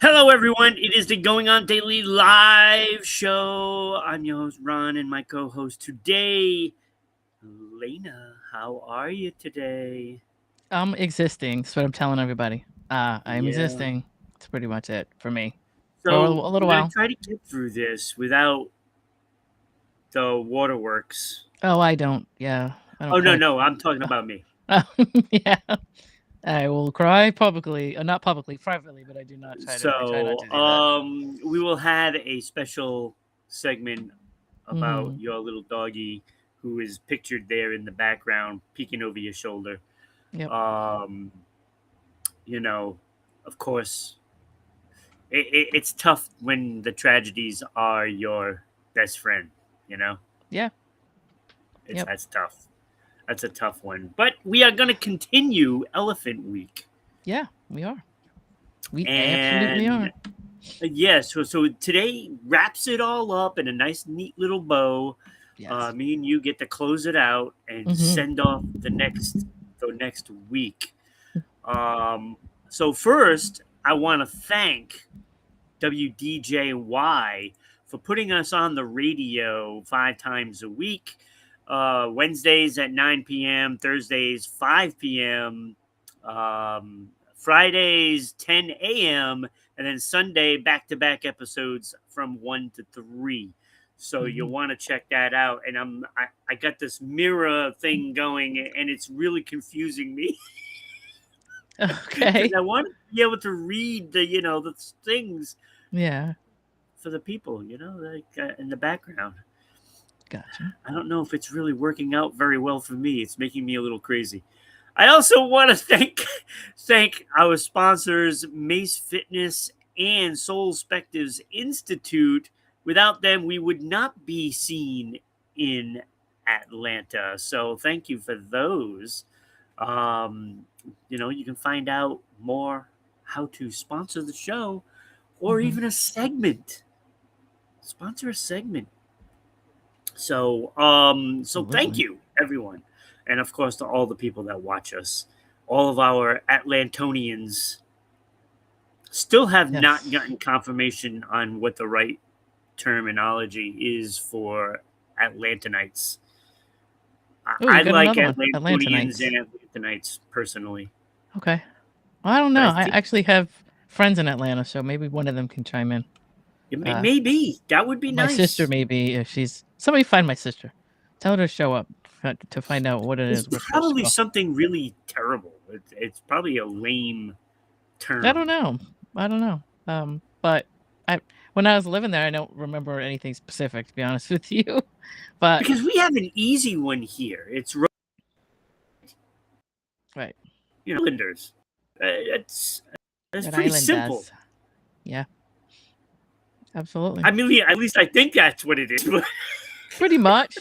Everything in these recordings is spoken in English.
Hello, everyone. It is the Going On Daily live show. I'm your host, Ron, and my co host today, Lena. How are you today? I'm existing. That's what I'm telling everybody. I'm Yeah. existing. That's pretty much it for me for a So, little we're going to while. try to get through this without the waterworks. Oh, I don't. Yeah, I don't Oh, no, cry. no. I'm talking about me. Yeah, I will cry publicly, not publicly, privately, but I do not try to. I try not So, to do that. we will have a special segment about Hmm. your little doggy who is pictured there in the background, peeking over your shoulder. Yep. Um, you know, of course, it's tough when the tragedies are your best friend. You know, Yeah. it's Yep. that's tough. That's a tough one. But we are going to continue Elephant Week, Yeah. We are. We absolutely and are. so today wraps it all up in a nice, neat little bow. Yes. Me and you get to close it out and Hmm. send off the next week. Um, so first, I want to thank WDJY for putting us on the radio 5 times a week. Wednesdays at 9 p.m., Thursdays 5 p.m., Fridays 10 a.m., and then Sunday back to back episodes from 1 to 3. So you'll Hmm. want to check that out. And I got this mirror thing going, and it's really confusing me because Okay. I want to be able to read the things Yeah. for the people, like in the background. Gotcha. I don't know if it's really working out very well for me. It's making me a little crazy. I also want to thank our sponsors, Mace Fitness and Soul Spectives Institute. Without them, we would not be seen in Atlanta. So thank you for those. Um, you can find out more how to sponsor the show or Hmm. even a segment. Sponsor a segment. So thank Absolutely. you, everyone, and of course to all the people that watch us. All of our Atlantonians still have not Yes. gotten confirmation on what the right terminology is for Atlantanites. Oh, I you got like another one. Atlantonians Atlantanites. and Atlantanites personally, Okay. Well, I don't but know. I I think actually have friends in Atlanta, so maybe one of them can chime in. it Uh, maybe that would be my sister, nice. maybe if she's somebody, find my sister. Tell her to show up to find out what it It's is we're supposed to probably call. something really terrible. It's probably a lame I don't term. know. I don't know. But I when I was living there, I don't remember anything specific to be honest with you. But Because we have an easy one here. It's right, Islanders. It's Rhode pretty Island simple. does. Yeah, absolutely. I mean, at least I think that's what it is. Pretty much.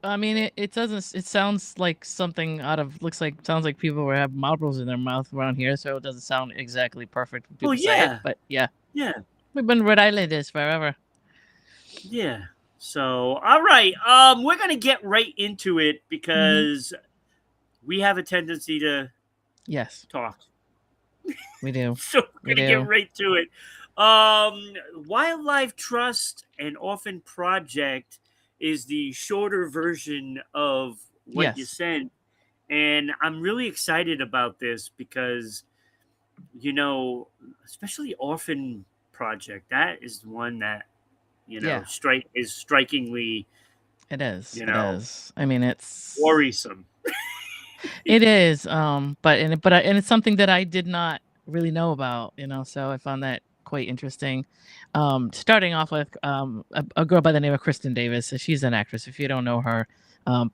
I mean, it doesn't. It sounds like something out of sounds like people were have Marlboros in their mouth around here, so it doesn't sound exactly perfect when Well, people say it. yeah, But yeah, yeah, we've been Rhode Islanders forever. yeah. So, all right, we're gonna get right into it Hmm. because we have a tendency to Yes, talk. we do. So we're We gonna get do. right to it. Um, Wildlife Trust and Orphan Project is the shorter version of what you Yes. sent, and I'm really excited about this because you know, especially Orphan Project, that is one that Yeah. is strikingly It is. you It know is. I mean, worrisome. it is. And it's something that I did not really know about. So I found that quite interesting. Starting off with a girl by the name of Kristen Davis. She's an actress. If you don't know her,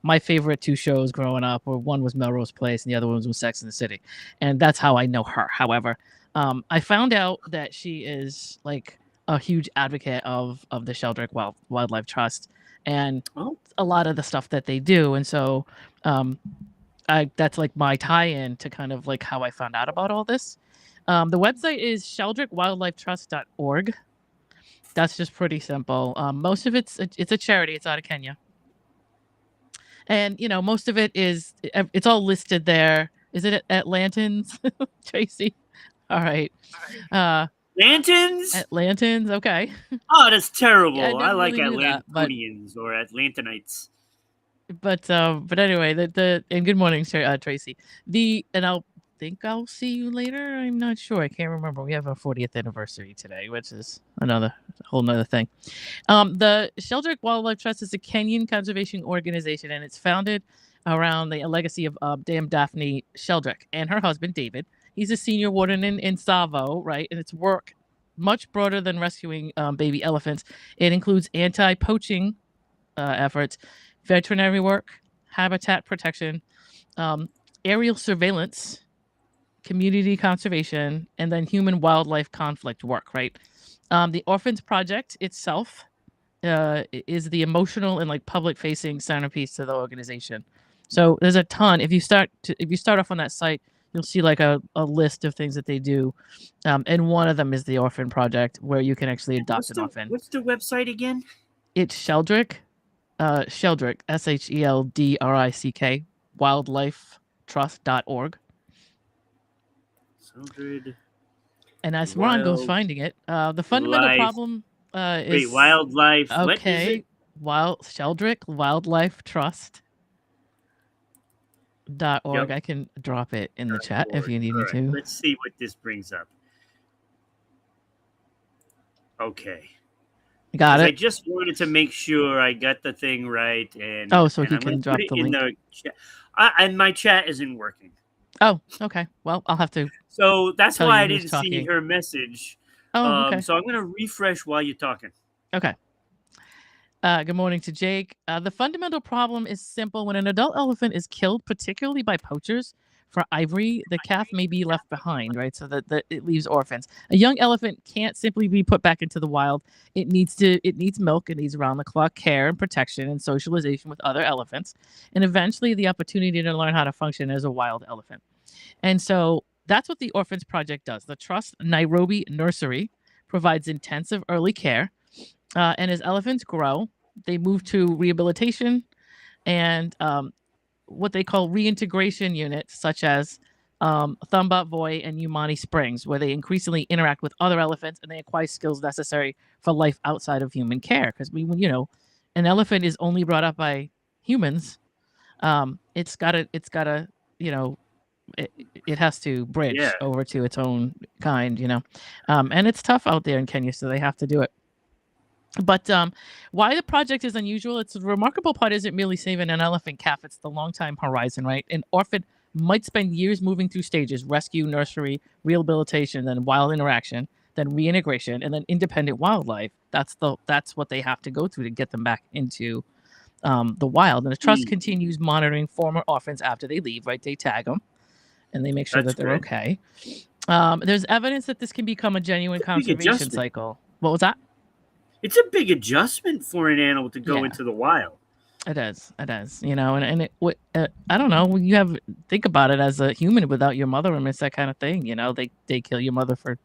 my favorite two shows growing up were one was Melrose Place and the other one was Sex in the City, and that's how I know her. However, I found out that she is like a huge advocate of the Sheldrick Wildlife Trust and Oh, a lot of the stuff that they do, and so um, that's like my tie-in to kind of like how I found out about all this. The website is sheldrickwildlifetrust.org. That's just pretty simple. Most of it's a charity. It's out of Kenya, and most of it is it's all listed there. Is it Atlantans, Tracy? All right. Atlantans? Atlantans, okay. Oh, that's Yeah, I terrible. I never like really knew that, but Atlantonians or Atlantanites. but anyway, the and good morning, Tracy. And I'll see you later. I'm not sure. I can't remember. We have our 40th anniversary today, which is another whole nother thing. The Sheldrake Wildlife Trust is a Kenyan conservation organization, and it's founded around the legacy of Dame Daphne Sheldrake and her husband David. He's a senior warden in Savo, right? And its work much broader than rescuing baby elephants. It includes anti-poaching efforts, veterinary work, habitat protection, um, aerial surveillance, community conservation, and then human wildlife conflict work, right? The Orphans Project itself is the emotional and like public facing centerpiece to the organization. So there's a ton. If you start off on that site, you'll see like a list of things that they do, and one of them is the Orphan Project, where you can actually adopt an orphan. What's the website again? It's Sheldrake, Sheldrick, SHELDRICK, wildlifetrust.org. Sheldrake. And as Ron goes finding it, the fundamental problem is wildlife. okay. What is it? Sheldrake Wildlife Trust. .org. Yep. I can drop it in the chat if you need me to. Let's see what this brings up. Okay. Got it. I just wanted to make sure I got the thing right, and so he can drop the link. In the chat. And my chat isn't working. Oh, okay. Well, I'll have to. So that's why I didn't see her message. Oh, okay. So I'm going to refresh while you're talking. Okay. Good morning to Jake. The fundamental problem is simple. When an adult elephant is killed, particularly by poachers for ivory, the calf may be left behind, right? So that it leaves orphans. A young elephant can't simply be put back into the wild. It needs milk. It needs around-the-clock care and protection and socialization with other elephants, and eventually the opportunity to learn how to function as a wild elephant. And so that's what the Orphans Project does. The Trust Nairobi Nursery provides intensive early care, and as elephants grow, they move to rehabilitation and what they call reintegration units, such as Thumba, Voi, and Umani Springs, where they increasingly interact with other elephants and they acquire skills necessary for life outside of human care. Because an elephant is only brought up by humans. It's gotta, it has to bridge over to its own kind, and it's tough out there in Kenya, so they have to do it. But why the project is unusual, it's the remarkable part isn't merely saving an elephant calf, it's the long time horizon, right? An orphan might spend years moving through stages: rescue, nursery, rehabilitation, then wild interaction, then reintegration, and then independent wildlife. That's what they have to go through to get them back into the wild. And the trust continues monitoring former orphans after they leave, right? They tag them and they make sure that they're okay. There's evidence that this can become a genuine conservation cycle. What was that? It's a big adjustment for an animal to go into the wild. It is, and I don't know. When you think about it as a human without your mother, and it's that kind of thing. They kill your mother for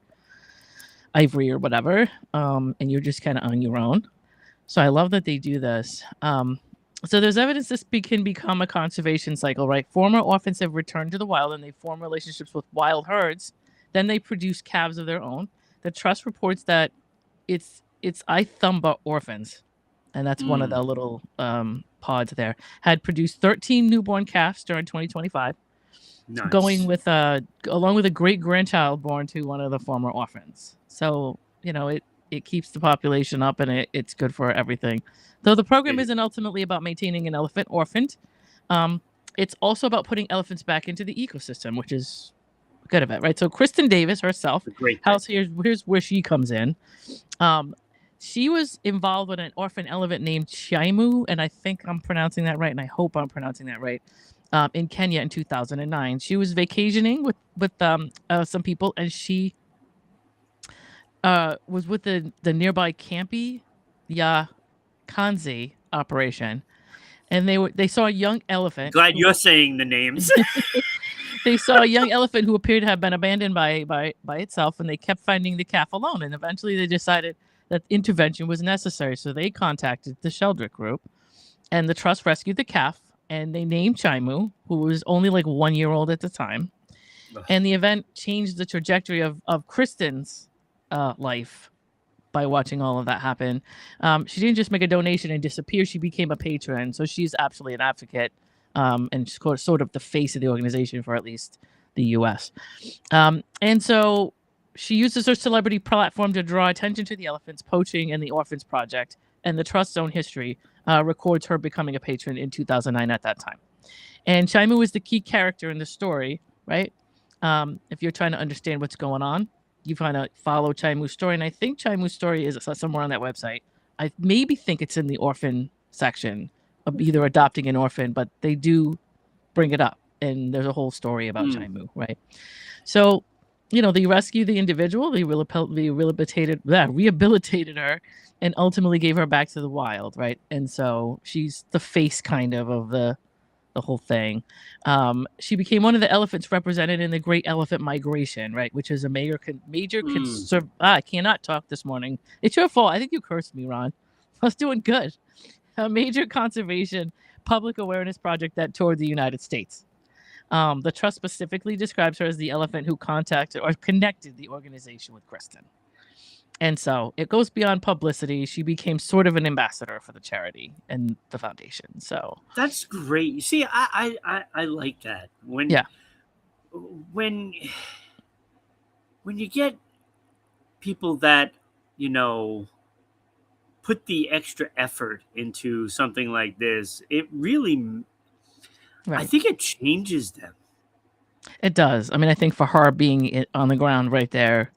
ivory or whatever, and you're just kind of on your own. So I love that they do this. So there's evidence this can become a conservation cycle, right? Former orphans have returned to the wild and they form relationships with wild herds. Then they produce calves of their own. The trust reports that it's Ithumba orphans, and that's one of the little pods there, had produced 13 newborn calves during 2025, going with along with a great grandchild born to one of the former orphans. So it keeps the population up, and it's good for everything. Though the program isn't ultimately about maintaining an elephant orphaned, it's also about putting elephants back into the ecosystem, which is good of it, right? So Kristen Davis herself, here's where she comes in. She was involved with an orphan elephant named Chaimu, and I think I'm pronouncing that right, and I hope I'm pronouncing that right, in Kenya in 2009. She was vacationing with some people, and she was with the nearby Kampi Kanzi operation, and they saw a young elephant. Glad you're saying the names. They saw a young elephant who appeared to have been abandoned by itself, and they kept finding the calf alone. And eventually, they decided that intervention was necessary, so they contacted the Sheldrake group, and the trust rescued the calf, and they named Chaimu, who was only like 1 year old at the time. And the event changed the trajectory of Kristen's life by watching all of that happen. She didn't just make a donation and disappear. She became a patron. So she's absolutely an advocate, and she's sort of the face of the organization for at least the U.S. And so she uses her celebrity platform to draw attention to the elephants poaching and the Orphans Project. And the Trust's own history records her becoming a patron in 2009 at that time. And Chaimu is the key character in the story, right? If you're trying to understand what's going on, you kind of follow Chaimu's story. And I think Chaimu's story is somewhere on that website. I maybe think it's in the orphan section of either adopting an orphan, but they do bring it up. And there's a whole story about Chaimu, right? So, they rescued the individual, they rehabilitated her, and ultimately gave her back to the wild, right? And so she's the face kind of the whole thing. She became one of the elephants represented in the Great Elephant Migration, right? Which is a I cannot talk this morning. It's your fault. I think you cursed me, Ron. I was doing good. A major conservation public awareness project that toured the United States. The trust specifically describes her as the elephant who contacted or connected the organization with Kristen. And so it goes beyond publicity. She became sort of an ambassador for the charity and the foundation. So that's great. You see, I like that. When you get people that, put the extra effort into something like this, it really, I think it changes them. It does. I mean, I think for her being on the ground right there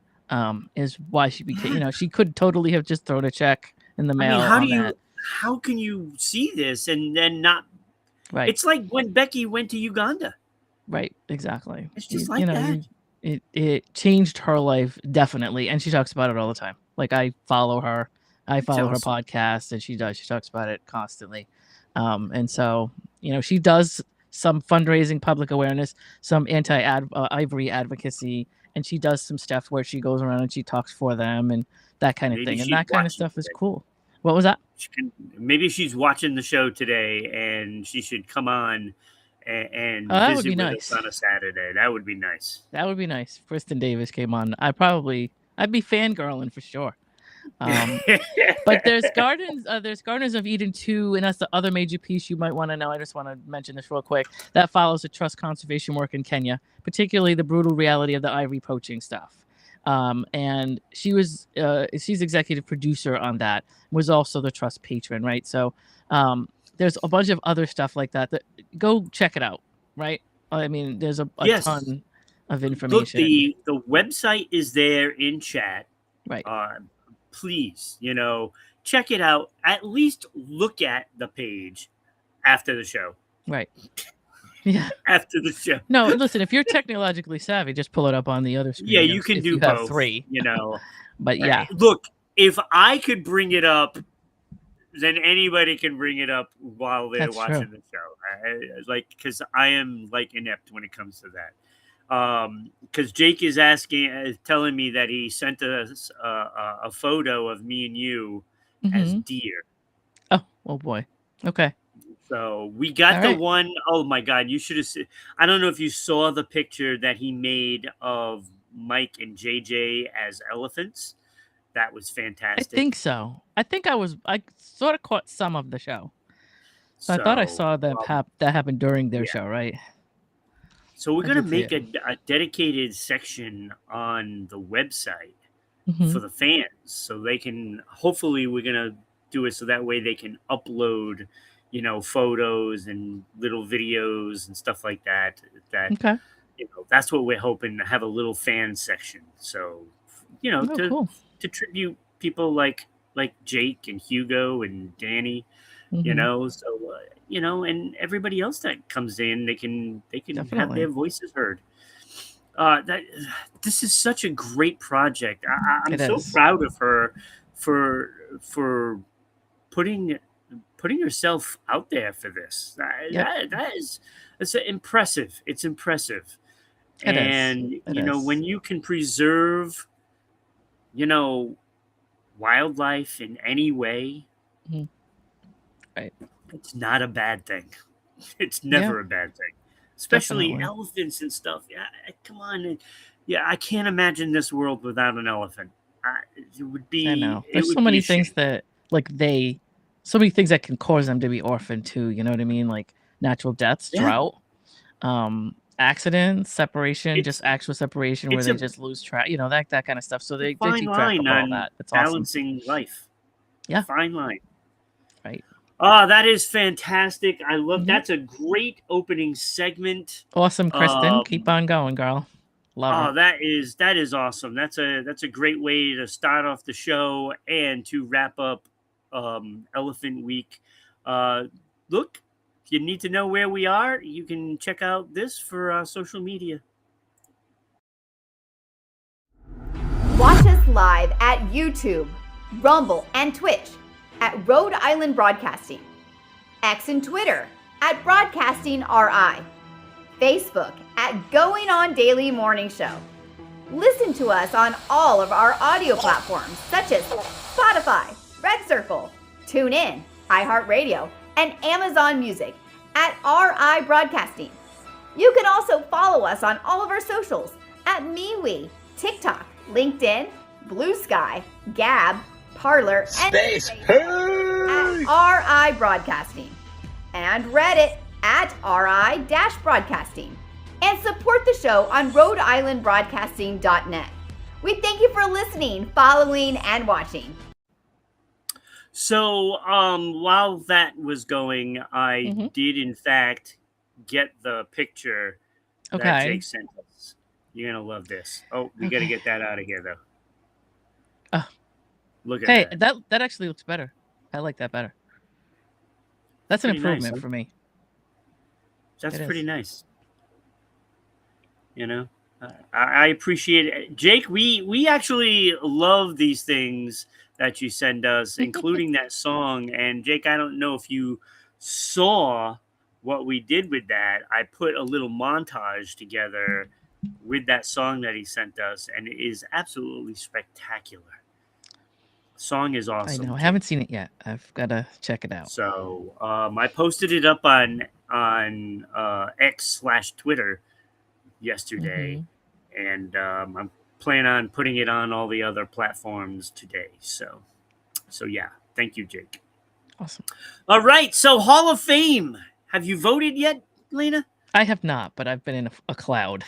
is why she became, she could totally have just thrown a check in the mail. I mean, how can you see this and then not? Right. It's like when Becky went to Uganda. Right. Exactly. It's just like that. It changed her life, definitely. And she talks about it all the time. Like, I follow her. I follow her podcast, and she talks about it constantly. And so, she does some fundraising, public awareness, some anti-ivory advocacy, and she does some stuff where she goes around and she talks for them and that kind of thing. And that kind of stuff is cool. What was that? Maybe she's watching the show today, and she should come on and visit with us on a Saturday. That would be nice. That would be nice. Kristen Davis came on. I'd be fangirling for sure. But there's Gardens of Eden 2, and that's the other major piece you might want to know. I just want to mention this real quick. That follows the trust conservation work in Kenya, particularly the brutal reality of the ivory poaching stuff. And she's executive producer on that, was also the trust patron, right? So there's a bunch of other stuff like that go check it out, right? I mean, there's a ton of information. Look, the website is there in chat. Right. Please, check it out. At least look at the page after the show. Right. Yeah. After the show. No, listen, if you're technologically savvy, just pull it up on the other screen. Yeah, you can do both. 3. But yeah. Look, if I could bring it up, then anybody can bring it up while they're watching the show. Because I am inept when it comes to that. Because Jake is telling me that he sent us a photo of me and you as deer. Oh boy. Okay. So we got the one. Oh my God, you should have seen. I don't know if you saw the picture that he made of Mike and JJ as elephants. That was fantastic. I think so. I sort of caught some of the show. So I thought I saw that happened during their show, right? So we're going to make a dedicated section on the website for the fans, so they can, hopefully we're going to do it so that way they can upload, photos and little videos and stuff like that. That's what we're hoping to have, a little fan section. So, cool. To tribute people like Jake and Hugo and Danny, so and everybody else that comes in, they can Definitely. Have their voices heard. This is such a great project. I'm so proud of her for putting herself out there for this. It's impressive. It's impressive. When you can preserve, wildlife in any way, right? It's not a bad thing. It's never a bad thing, especially elephants and stuff. Yeah, come on. Yeah, I can't imagine this world without an elephant. it would be. I know. It There's would so be many a things shame. that so many things that can cause them to be orphaned too. You know what I mean? Like natural deaths, Yeah, drought, accidents, separation, just it's actual separation where it's they a just lose track. You know that kind of stuff. So they fine keep track line of all on that. It's awesome. balancing life. A Yeah. fine line. Right. Oh, that is fantastic. I love Hmm. that's a great opening segment. Awesome, Kristen. Keep Um, on going, girl. Love her. oh, that is awesome. That's a great way to start off the show and to wrap up Elephant Week. Look, if you need to know where we are, you can check out this for social media. Watch us live at YouTube, Rumble, and Twitch at Rhode Island Broadcasting, X and Twitter at Broadcasting RI, Facebook at Going On Daily Morning Show. Listen to us on all of our audio platforms such as Spotify, Red Circle, TuneIn, iHeartRadio, and Amazon Music at RI Broadcasting. You can also follow us on all of our socials at MeWe, TikTok, LinkedIn, Blue Sky, Gab, Parler, and Space at RI Broadcasting, and Reddit at RI-Broadcasting, and support the show on Rhode-IslandBroadcasting.net. We thank you for listening, following, and watching. So, while that was going, I Mhm. did in fact get the picture that Okay. Jake sent us. You're gonna love this. Oh, we gotta Okay. get that out of here though. Oh. Look at Hey, that. that actually looks better. I like that better. That's an Pretty nice, improvement huh? for me. That's It pretty is. nice. You know, I appreciate it, Jake. We actually love these things that you send us, including that song. And Jake, I don't know if you saw what we did with that. I put a little montage together with that song that he sent us, and it is absolutely spectacular. Song is I awesome, know. I Jake. haven't seen it yet. I've got to check it out. So I posted it up on X/Twitter yesterday, and I'm planning on putting it on all the other platforms today. So yeah, thank you, Jake. Awesome. All right, so Hall of Fame. Have you voted yet, Lena? I have not, but I've been in a cloud.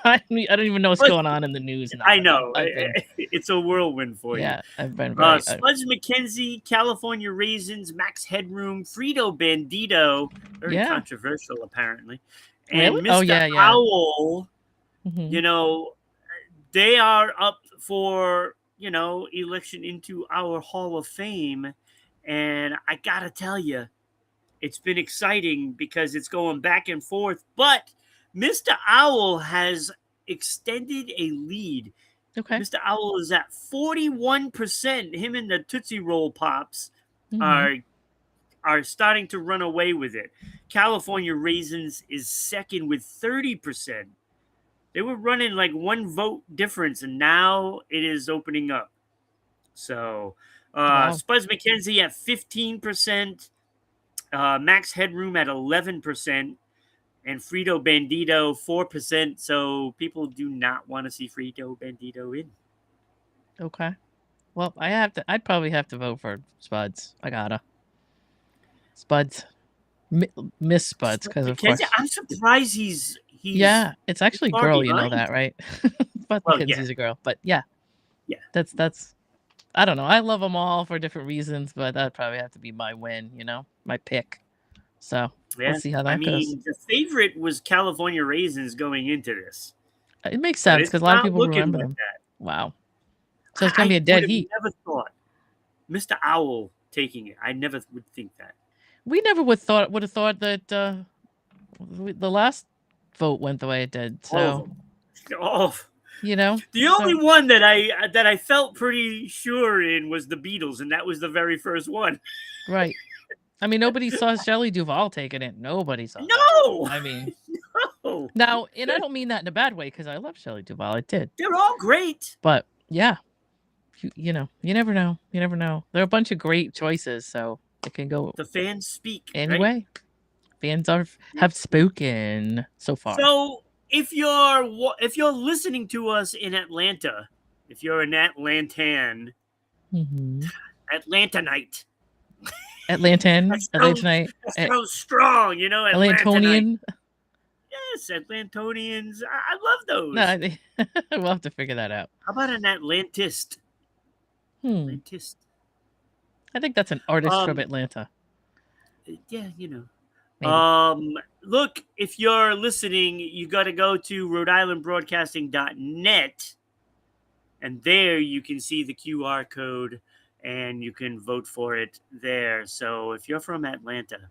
I don't even know what's But going on in the news now. I But know I've been, it's a whirlwind for you. yeah, I've been very. Spuds McKenzie, California Raisins, Max Headroom, Frito Bandito, very Yeah. controversial apparently, and Really? Oh, Mr. yeah. Owl. Mhm. You know, they are up for election into our Hall of Fame, and I gotta tell you, it's been exciting because it's going back and forth. But Mr. Owl has extended a lead. Okay. Mr. Owl is at 41%. Him and the Tootsie Roll Pops Mhm. are starting to run away with it. California Raisins is second with 30%. They were running like one vote difference, and now it is opening up. So Wow. Spuds McKenzie at 15%, Max Headroom at 11%, and Frito Bandito 4%. So people do not want to see Frito Bandito in. Okay. Well, I'd probably have to vote for Spuds. I gotta. Spuds. Miss Spuds, because of McKenzie, course. I'm surprised he's Yeah, it's actually a far girl. You know behind. that, right? Spud Well, yeah, McKenzie's a girl, but yeah, yeah. that's. I don't know. I love them all for different reasons, but that'd probably have to be my win. My pick. So Yeah. let's see how I that goes. mean, the favorite was California Raisins going into this. It makes But sense it's because a lot of not people looking remember like them. that. Wow. So it's gonna be I a dead would have heat. never thought Mr. Owl taking it. I never would think that. We never would have thought that the last vote went the way it did. So Oh, the only one that I felt pretty sure in was the Beatles, and that was the very first one. Right. I mean, nobody saw Shelley Duvall taking it. Nobody saw that. No, I mean, no. now, and I don't mean that in a bad way because I love Shelley Duvall. I did. They're all great. But yeah, you never know. You never know. There are a bunch of great choices, so it can go The fans speak anyway. Right? Fans have spoken so far. So if you're listening to us in Atlanta, if you're an Atlantan, Mm-hmm. Atlantanite. Atlantan, Atlantanite, That sounds strong, you know, Atlantanite. Atlantonian. Yes, Atlantonians. I love those. No, we'll have to figure that out. How about an Atlantist? Atlantist. I think that's an artist from Um, Atlanta. Yeah, you know. Maybe. Look, if you're listening, you got to go to Rhode and there you can see the QR code and you can vote for it there. So if you're from Atlanta,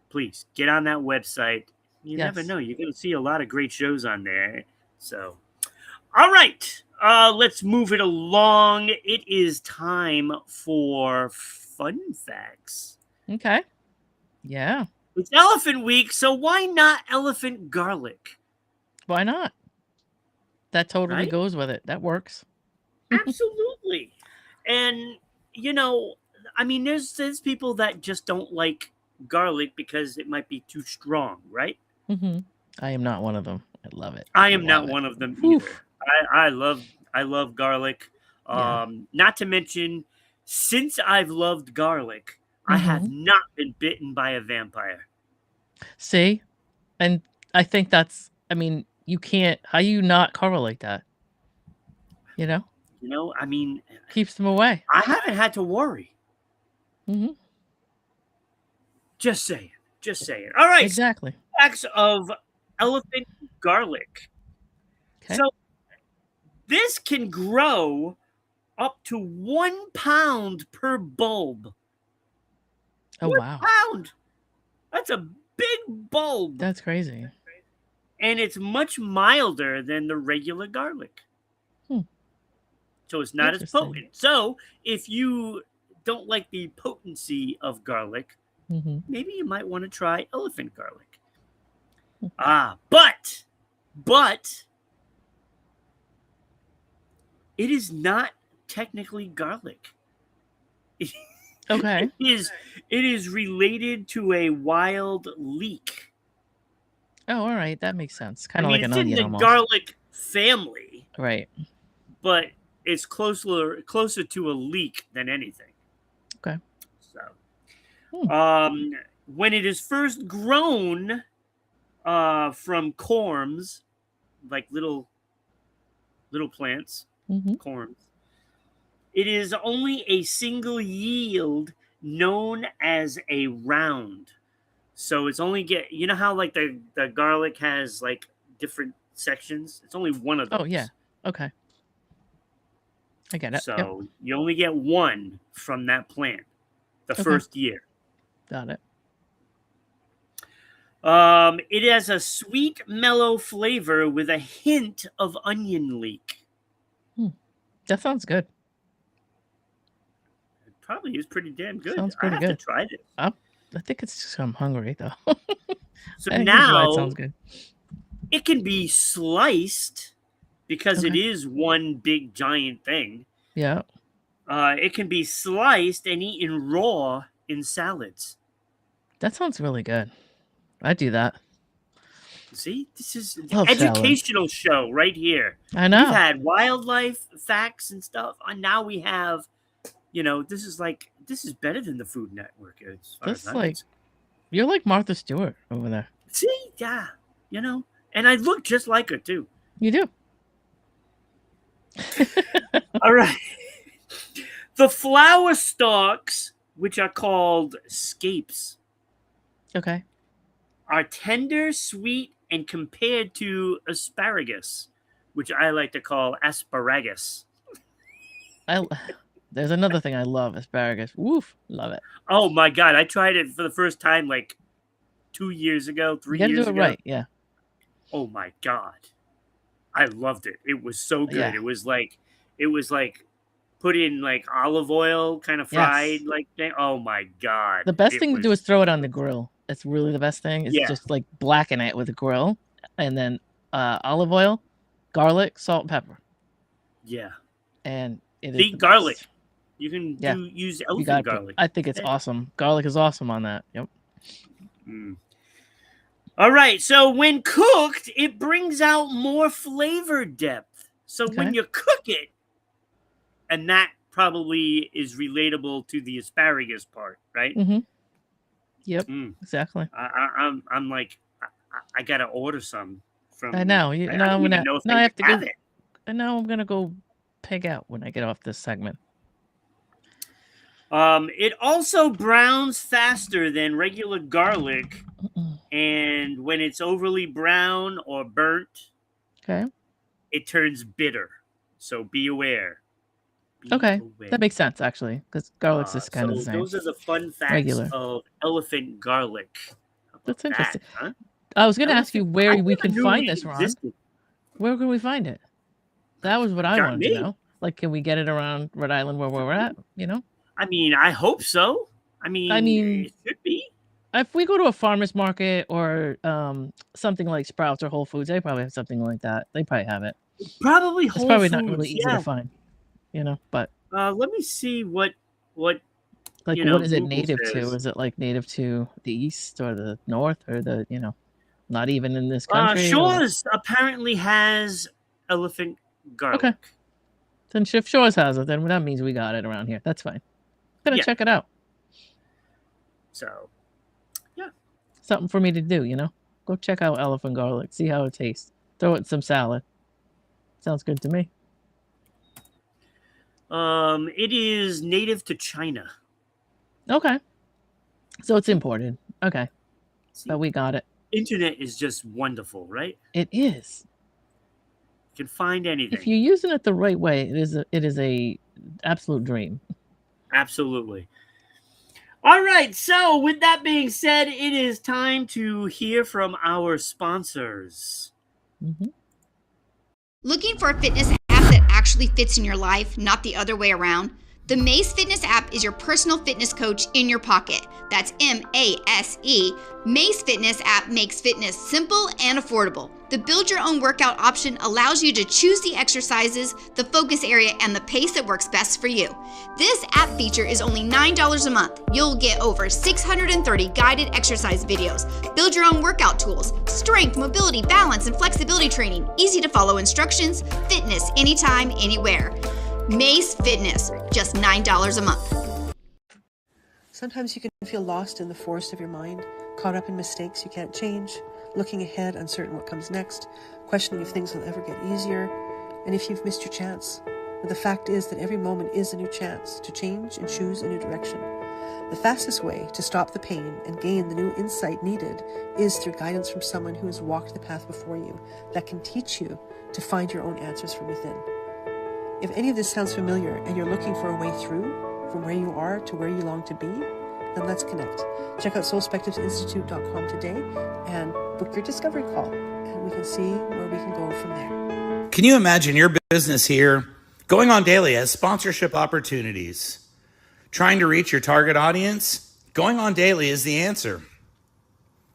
please get on that website. You never Yes. know. You're going to see a lot of great shows on there. So, all right. Let's move it along. It is time for fun facts. Okay. Yeah. It's Elephant Week, so why not elephant garlic? Why not? That totally Right? goes with it. That works. Absolutely. And you know, I mean, there's people that just don't like garlic because it might be too strong, right? Mm-hmm. I am not one of them. I love it. I am not Love it. one of them Oof. either. I love garlic. Yeah. Not to mention, since I've loved garlic, I have not been bitten by a vampire. See? And I think that's, I mean, you can't, how you not correlate that? You know? You know, I mean, Keeps them away. I haven't had to worry. Mm-hmm. Just saying. Just saying. All right. Exactly. Facts of elephant garlic. Okay. So this can grow up to 1 pound per bulb. Oh, 1 wow. pound. That's a big bulb. That's crazy. And it's much milder than the regular garlic. So it's not as potent. So if you don't like the potency of garlic, maybe you might want to try elephant garlic. But it is not technically garlic. Okay. It is related to a wild leek. Oh, all right. That makes sense. Kind of like an it's onion in the almost. garlic family. Right. But it's closer to a leek than anything. Okay. So, when it is first grown from corms, like little plants, corms, it is only a single yield known as a round. So it's only you know how like the garlic has like different sections? It's only one of those. Oh, yeah. Okay. I get it. So you only get one from that plant the first year. Got it. It has a sweet, mellow flavor with a hint of onion leek. That sounds good. It probably is pretty damn good. Sounds pretty I have good. to try this. I think it's just I'm hungry though. So It now sounds good. it can be sliced because it is one big giant thing. Yeah. It can be sliced and eaten raw in salads. That sounds really good. I do that. See, this is an Love educational show right here. I know. We've had wildlife facts and stuff, and now we have, this is better than the Food Network. As far That's as like, you're like Martha Stewart over there. See, yeah, and I look just like her too. You do. All right. The flower stalks, which are called scapes, Okay. are tender, sweet, and compared to asparagus, which I like to call asparagus. There's another thing I love, asparagus. Woof, love it. Oh my God, I tried it for the first time like 2 years ago, 3 years ago. You gotta do it right, yeah. Oh my God, I loved it. It was so good. Yeah. It was like put in like olive oil, kind of fried like thing. Oh my God. The best thing to do is throw it on the grill. That's really the best thing. Is just like blacken it with a grill, and then olive oil, garlic, salt, and pepper. Yeah. And it is garlic. Best. You can use elephant garlic. I think it's awesome. Garlic is awesome on that. Yep. All right. So when cooked, it brings out more flavor depth. So when you cook it, and that probably is relatable to the asparagus part, right? Mm-hmm. Yep. Exactly. I'm like, I gotta order some from. I know. I don't even know if they I have to have go. it. I know I'm gonna go pig out when I get off this segment. It also browns faster than regular garlic, and when it's overly brown or burnt, it turns bitter. So be aware. That makes sense actually, because garlic's is kind of the same. Those are the fun facts of elephant garlic. That's interesting. That, huh? I was going to ask you where we can find this, Ron. Existed. Where can we find it? That was what I wanted to know. Like, can we get it around Rhode Island where we're at? You know? I mean, I hope so. I mean, it should be. If we go to a farmer's market or something like Sprouts or Whole Foods, they probably have something like that. They probably have it. Probably Whole Foods. It's probably not really easy to find. You know, but let me see what like what is it native to? Is it like native to the east or the north or the not even in this country? Shores apparently has elephant garlic. Okay. Then if Shores has it, then that means we got it around here. That's fine. I'm gonna check it out. So, yeah, something for me to do. Go check out elephant garlic, see how it tastes. Throw it in some salad. Sounds good to me. It is native to China. Okay. So it's imported. Okay. But we got it. Internet is just wonderful, right? It is. You can find anything. If you're using it the right way, it is a absolute dream. Absolutely. All right. So with that being said, it is time to hear from our sponsors. Mm-hmm. Looking for a fitness app that actually fits in your life, not the other way around? The Mace Fitness app is your personal fitness coach in your pocket. That's M-A-S-E. Mace Fitness app makes fitness simple and affordable. The build your own workout option allows you to choose the exercises, the focus area, and the pace that works best for you. This app feature is only $9 a month. You'll get over 630 guided exercise videos, build your own workout tools, strength, mobility, balance, and flexibility training, easy to follow instructions, fitness anytime, anywhere. Mace Fitness, just $9 a month. Sometimes you can feel lost in the forest of your mind, caught up in mistakes you can't change, looking ahead, uncertain what comes next, questioning if things will ever get easier, and if you've missed your chance. But the fact is that every moment is a new chance to change and choose a new direction. The fastest way to stop the pain and gain the new insight needed is through guidance from someone who has walked the path before you that can teach you to find your own answers from within. If any of this sounds familiar and you're looking for a way through from where you are to where you long to be, then let's connect. Check out soulspectivesinstitute.com today and book your discovery call, and we can see where we can go from there. Can you imagine your business here going on daily as sponsorship opportunities? Trying to reach your target audience? Going on daily is the answer.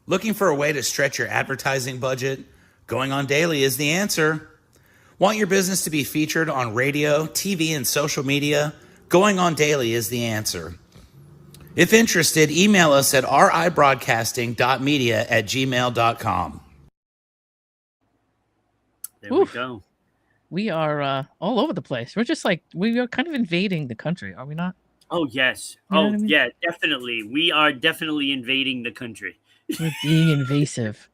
Looking for a way to stretch your advertising budget? Going on daily is the answer. Want your business to be featured on radio, TV, and social media? Going on daily is the answer. If interested, email us at ribroadcasting.media@gmail.com. There we go. We are all over the place. We're just like, we are kind of invading the country, are we not? Oh, yes. You know what I mean? Yeah, definitely. We are definitely invading the country. We're being invasive.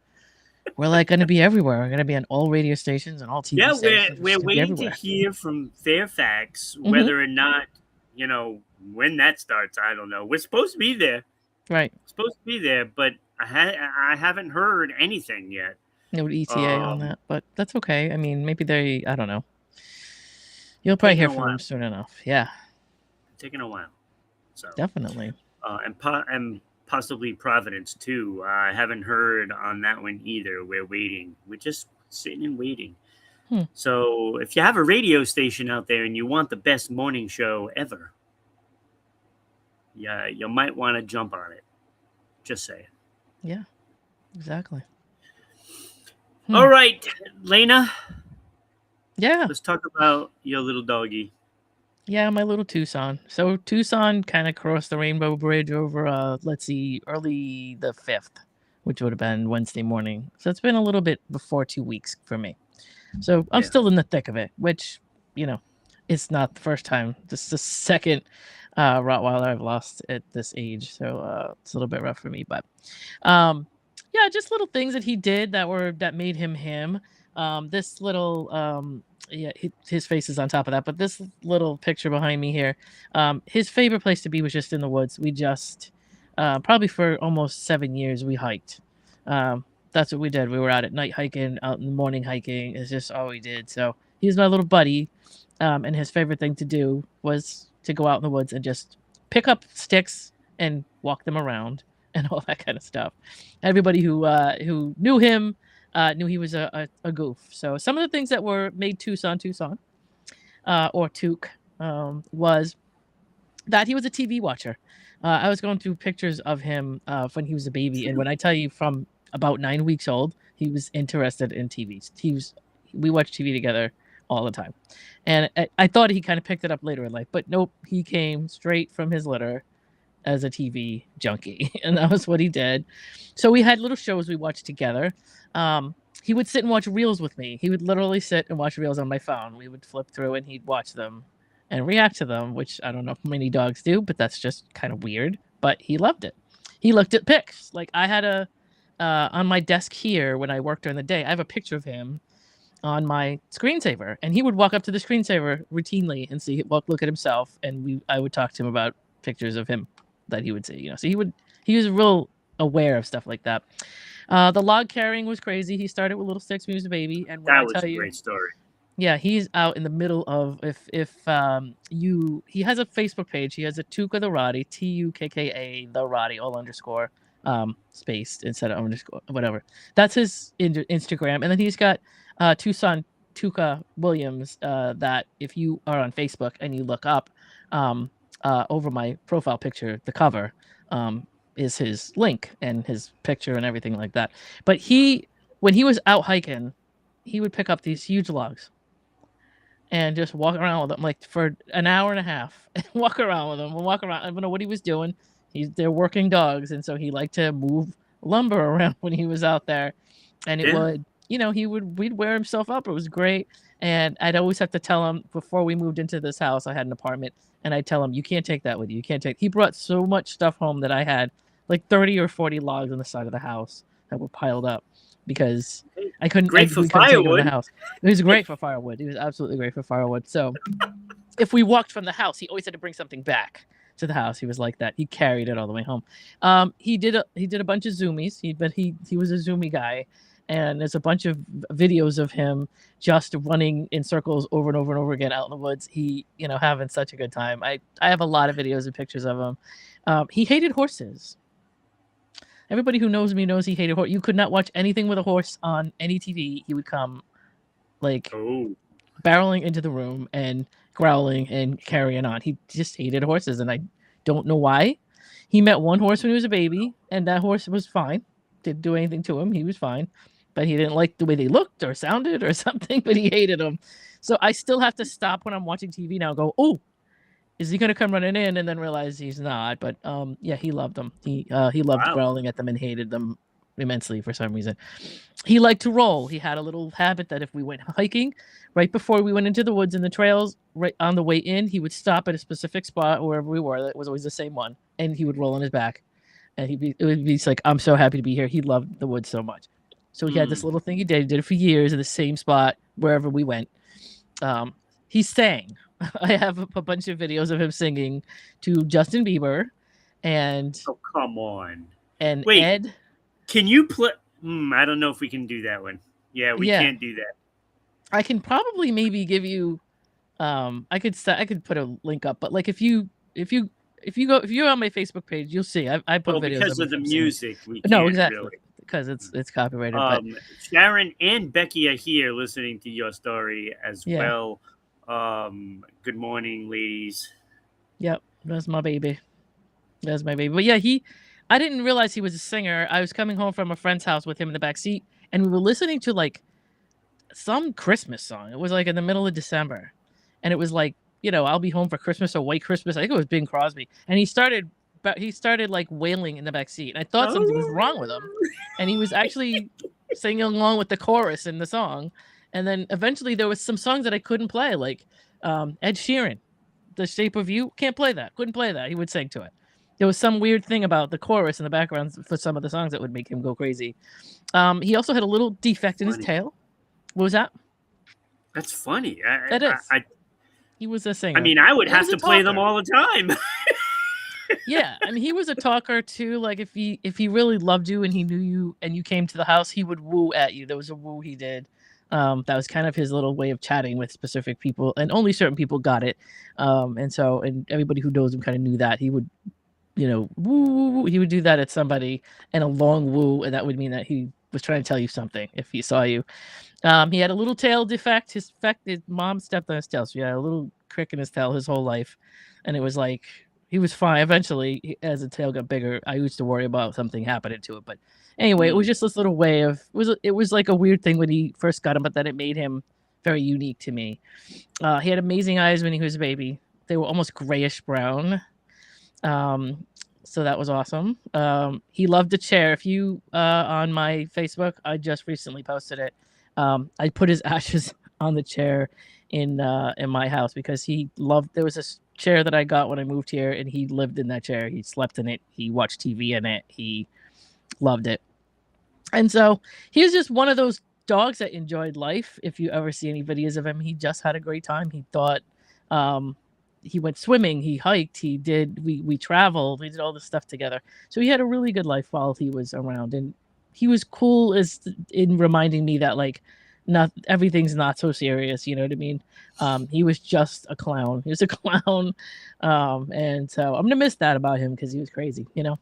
We're like going to be everywhere. We're going to be on all radio stations and all TV stations. We're waiting to hear from Fairfax whether or not, when that starts. I don't know. We're supposed to be there. Right. Supposed to be there, but I haven't heard anything yet. No ETA on that, but that's okay. I mean, maybe I don't know. You'll probably hear from them soon enough. Yeah. Taking a while. So definitely. And possibly Providence too. I haven't heard on that one either. We're waiting. We're just sitting and waiting. So if you have a radio station out there and you want the best morning show ever, yeah, you might want to jump on it. Just saying. Yeah, exactly. All right, Lena. Yeah. Let's talk about your little doggy. Yeah, my little Tucson. So Tucson kind of crossed the Rainbow Bridge over, early the 5th, which would have been Wednesday morning. So it's been a little bit before 2 weeks for me. So I'm Yeah. still in the thick of it, which, you know, it's not the first time. This is the second Rottweiler I've lost at this age. So it's a little bit rough for me. But yeah, just little things that he did that made him him. This little his face is on top of that, but this little picture behind me here, his favorite place to be was just in the woods. We just probably for almost 7 years we hiked. That's what we did. We were out at night hiking, out in the morning hiking. It's just all we did. So he's my little buddy, and his favorite thing to do was to go out in the woods and just pick up sticks and walk them around and all that kind of stuff. Everybody who knew him knew he was a goof. So some of the things that were made Tucson, or Took, was that he was a TV watcher. I was going through pictures of him when he was a baby, and when I tell you from about 9 weeks old, he was interested in TV. We watched TV together all the time, and I thought he kind of picked it up later in life, but nope, he came straight from his litter as a TV junkie, and that was what he did. So we had little shows we watched together. He would sit and watch reels with me. He would literally sit and watch reels on my phone. We would flip through and he'd watch them and react to them, which I don't know if many dogs do, but that's just kind of weird. But he loved it. He looked at pics. Like I had on my desk here when I worked during the day, I have a picture of him on my screensaver, and he would walk up to the screensaver routinely and look at himself, and I would talk to him about pictures of him that he would see. So he was real aware of stuff like that. The log carrying was crazy. He started with little sticks when he was a baby, and when That I was tell a you, great story. yeah, he's out in the middle of he has a Facebook page. He has a Tuka the Roddy, Tukka the Roddy, all underscore spaced instead of underscore whatever. That's his Instagram, and then he's got Tucson Tuka Williams. That if you are on Facebook and you look up over my profile picture, the cover is his link and his picture and everything like that. But when he was out hiking, he would pick up these huge logs and just walk around with them like for an hour and a half. Walk around with them and walk around. I don't know what he was doing. They're working dogs, and so he liked to move lumber around when he was out there. And it would, we'd wear himself up. It was great. And I'd always have to tell him before we moved into this house, I had an apartment, and I'd tell him, you can't take that with you. You can't take. He brought so much stuff home that I had like 30 or 40 logs on the side of the house that were piled up because I couldn't. Great for we couldn't take it in the firewood. house. It was great for firewood. It was absolutely great for firewood. So if we walked from the house, he always had to bring something back to the house. He was like that. He carried it all the way home. He did a bunch of zoomies. He was a zoomy guy. And there's a bunch of videos of him just running in circles over and over and over again out in the woods. He, having such a good time. I have a lot of videos and pictures of him. He hated horses. Everybody who knows me knows he hated horse. You could not watch anything with a horse on any TV. He would come barreling into the room and growling and carrying on. He just hated horses, and I don't know why. He met one horse when he was a baby, and that horse was fine. Didn't do anything to him. He was fine. But he didn't like the way they looked or sounded or something, but he hated them. So I still have to stop when I'm watching TV now and go, oh, is he going to come running in? And then realize he's not. But yeah, he loved them. He loved growling at them and hated them immensely for some reason. He liked to roll. He had a little habit that if we went hiking, right before we went into the woods and the trails, right on the way in, he would stop at a specific spot wherever we were. That was always the same one. And he would roll on his back. And it would be like, I'm so happy to be here. He loved the woods so much. So he had this little thing he did. He did it for years in the same spot wherever we went. He sang. I have a bunch of videos of him singing to Justin Bieber and Oh, come on. and Wait. Ed. Can you play? I don't know if we can do that one. Yeah, we can't do that. I can probably maybe give you. I could put a link up, but like if you're on my Facebook page, you'll see. I put videos because of the him singing. music. We can't No, exactly. Really. Because it's copyrighted. But Sharon and Becky are here listening to your story as Yeah. well. Good morning, ladies. Yep, that's my baby. That's my baby. But yeah, I didn't realize he was a singer. I was coming home from a friend's house with him in the back seat, and we were listening to like some Christmas song. It was like in the middle of December, and it was like, I'll be home for Christmas or White Christmas. I think it was Bing Crosby, and he started like wailing in the back seat, and I thought something was wrong with him, and he was actually singing along with the chorus in the song, And then eventually there was some songs that I couldn't play, like Ed Sheeran, The Shape of You. Can't play that. Couldn't play that. He would sing to it. There was some weird thing about the chorus in the background for some of the songs that would make him go crazy. He also had a little defect in his Funny. tail. What was that? That's funny. That is. He was a singer. I mean, I would He have was a to play them talker. all the time. Yeah, I mean, he was a talker too. Like if he really loved you and he knew you and you came to the house, he would woo at you. There was a woo he did. That was kind of his little way of chatting with specific people, and only certain people got it. And everybody who knows him kind of knew that he would, woo, woo, woo. He would do that at somebody and a long woo, and that would mean that he was trying to tell you something if he saw you. He had a little tail defect. His mom stepped on his tail, so he had a little crick in his tail his whole life, and it was like he was fine. Eventually, as the tail got bigger, I used to worry about something happening to it. But anyway, it was just this little way of it was like a weird thing when he first got him, but then it made him very unique to me. He had amazing eyes when he was a baby. They were almost grayish brown. So that was awesome. He loved a chair. If you on my Facebook, I just recently posted it. I put his ashes on the chair in my house because he loved. There was this chair that I got when I moved here, and he lived in that chair. He slept in it. He watched TV in it. He loved it, and so he was just one of those dogs that enjoyed life. If you ever see any videos of him, he just had a great time. He thought. He went swimming, he hiked, we traveled, we did all this stuff together. So he had a really good life while he was around, and he was cool in reminding me that like not everything's not so serious, you know what I mean? He was just a clown. He was a clown. And so I'm gonna miss that about him because he was crazy, yeah,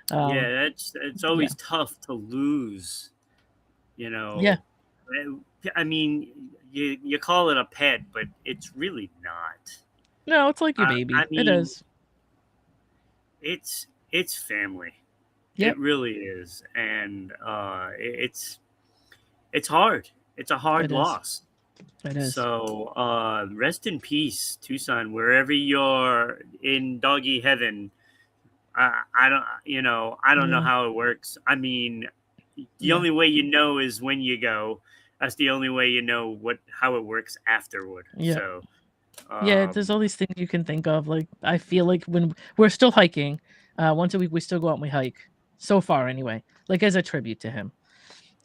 it's always tough to lose, Yeah. I mean, you call it a pet, but it's really not. No, it's like your baby. I mean, it is. It's family. Yep. It really is, and it's hard. It's a hard loss. It is. So rest in peace, Tucson. Wherever you're in doggy heaven, I don't know how it works. I mean, the only way you know is when you go. That's the only way you know how it works afterward. Yeah. So. There's all these things you can think of. Like I feel like when we're still hiking, once a week we still go out and we hike. So far, anyway, like as a tribute to him.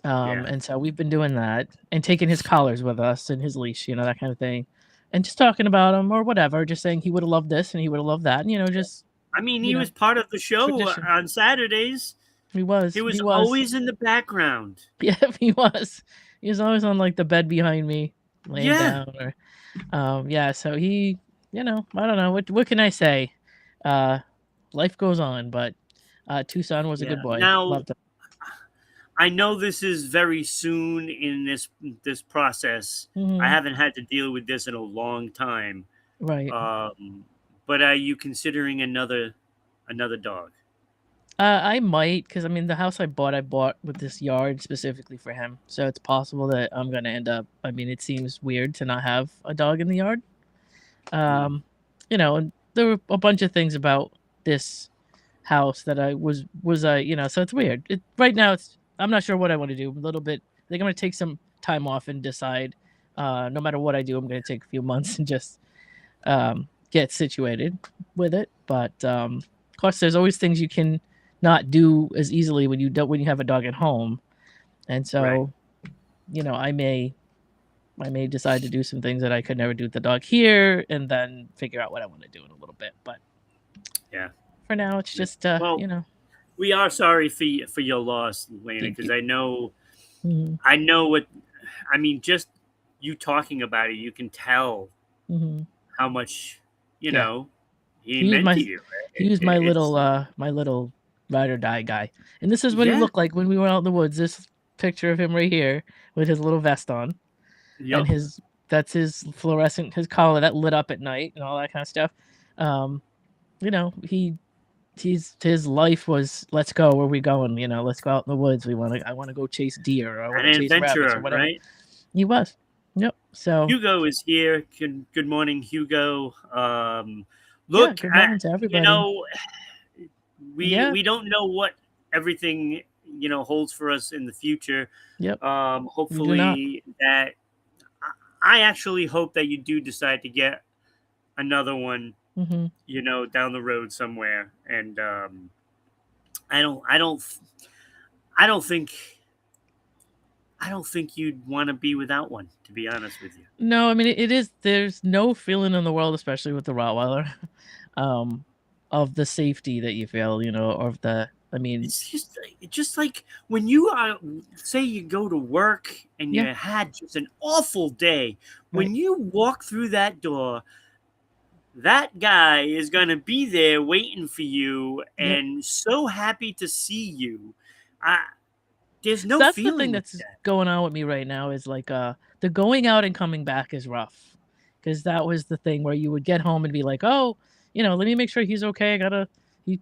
And so we've been doing that and taking his collars with us and his leash, that kind of thing, and just talking about him or whatever. Just saying he would have loved this and he would have loved that. And, just. I mean, he was part of the show tradition. On Saturdays. He was. He was always in the background. Yeah, he was. He was always on like the bed behind me, laying down or. So he, I don't know what can I say. Life goes on, but Tucson was a good boy. Now, loved him. I know this is very soon in this process. Mm-hmm. I haven't had to deal with this in a long time. Right. But are you considering another dog? I might, because I mean the house I bought with this yard specifically for him, so it's possible that I'm gonna end up. I mean, it seems weird to not have a dog in the yard. And there were a bunch of things about this house that I was so it's weird. Right now, I'm not sure what I want to do. A little bit. I think I'm gonna take some time off and decide. No matter what I do, I'm gonna take a few months and just get situated with it. But of course, there's always things you can not do as easily when you have a dog at home, and so I may decide to do some things that I could never do with the dog here, and then figure out what I want to do in a little bit. But for now, it's just we are sorry for your loss, Lena, because I know what I mean. Just you talking about it, you can tell how much he meant to you. He was my little ride or die guy, and this is what he looked like when we were out in the woods. This picture of him right here with his little vest on, and that's his fluorescent, his collar that lit up at night and all that kind of stuff. His life was, let's go, where we going? Let's go out in the woods. I want to go chase deer, or I want to chase rabbits, or whatever. Right? He was. Yep. So Hugo is here. Good morning, Hugo. Look, good morning to everybody. We don't know what everything holds for us in the future. Yep. Hopefully that I actually hope that you do decide to get another one, Mm-hmm. down the road somewhere. And I don't, I don't, I don't think, I don't think you'd want to be without one. To be honest with you, No, I mean it is. There's no feeling in the world, especially with the Rottweiler, um, of the safety that you feel, or of the. I mean, it's just like when you are, say you go to work and you yeah, had just an awful day. right. When you walk through that door, that guy is going to be there waiting for you Yep. and so happy to see you. I, there's So no that's the thing feeling like that's that. going on with me right now is like the going out and coming back is rough because that was the thing where you would get home and be like, oh, let me make sure he's okay.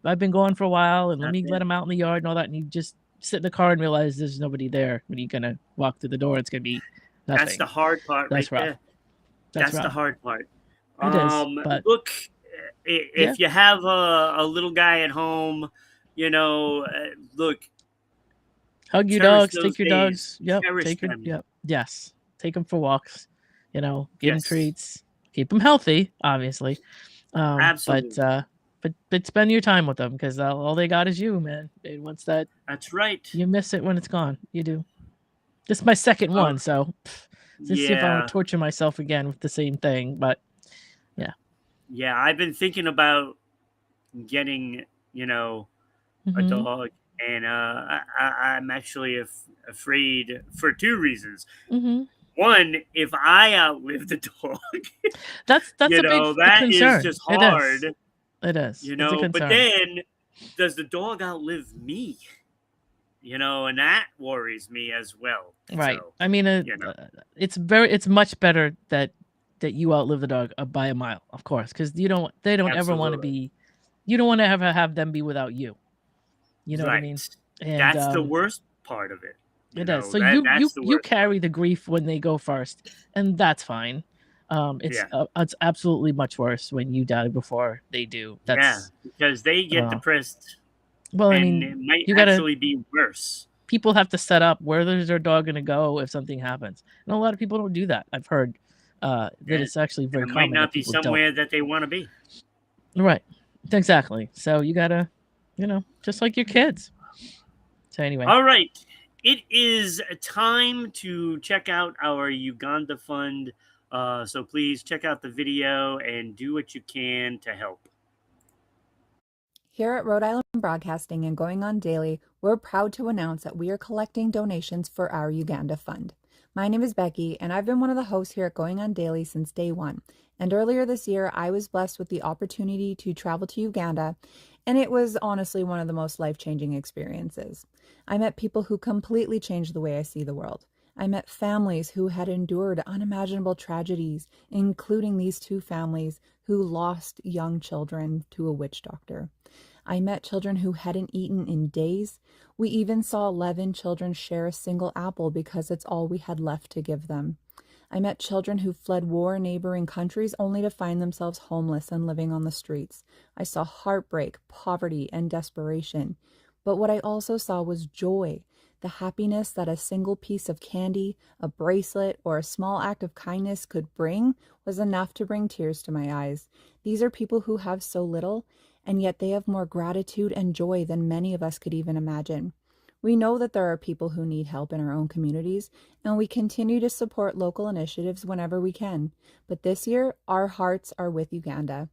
I've been gone for a while and let That's me let it. him out in the yard and all that. And you just sit in the car and realize there's nobody there when you're gonna walk through the door. It's gonna be That's the nothing. hard part That's right rough. there. That's That's the rough. hard part. It is. But Look, yeah, if you have a little guy at home, look, hug your cherish dogs, those take your days, dogs. Yep, cherish them. yep. Yes, take them for walks. Give them Yes, treats. Keep them healthy, obviously. Um, but absolutely. uh, but spend your time with them because all they got is you, man. And once that That's right. you miss it when it's gone, you do. This is my second Oh, one, so let's see if I want yeah. to torture myself again with the same thing. But yeah. Yeah, I've been thinking about getting, a Mm-hmm. dog, and I'm actually afraid for two reasons. Mm-hmm. One, if I outlive the dog, That's a big that is concern. just It is. hard, It is. It's a but concern. then does the dog outlive me? And that worries me as well. Right. So, I mean, you know, it's much better that you outlive the dog by a mile, of course, because they don't ever want to absolutely. be, you don't want to ever have them be without you. You know what I mean? Right. And That's the worst part of it. it is. So That's the you worst part. carry the grief when they go first, and that's fine. Yeah. It's absolutely much worse when you die before they do. Yeah, That's because they get depressed, well, I and it mean, might you gotta actually be worse. people have to set up where is their dog going to go if something happens, and a lot of people don't do that. I've heard that Yeah. it's actually And very it might common that not be people don't. somewhere that they want to be. Right. Exactly. So you gotta, just like your kids. So anyway. All right. It is time to check out our Uganda Fund. So please check out the video and do what you can to help. Here at Rhode Island Broadcasting and Going On Daily, we're proud to announce that we are collecting donations for our Uganda Fund. My name is Becky, and I've been one of the hosts here at Going On Daily since day one. And earlier this year, I was blessed with the opportunity to travel to Uganda, and it was honestly one of the most life-changing experiences. I met people who completely changed the way I see the world. I met families who had endured unimaginable tragedies, including these two families who lost young children to a witch doctor. I met children who hadn't eaten in days. We even saw 11 children share a single apple because it's all we had left to give them. I met children who fled war in neighboring countries only to find themselves homeless and living on the streets. I saw heartbreak, poverty, and desperation. But what I also saw was joy, the happiness that a single piece of candy, a bracelet, or a small act of kindness could bring was enough to bring tears to my eyes. These are people who have so little, and yet they have more gratitude and joy than many of us could even imagine. We know that there are people who need help in our own communities, and we continue to support local initiatives whenever we can. But this year, our hearts are with Uganda.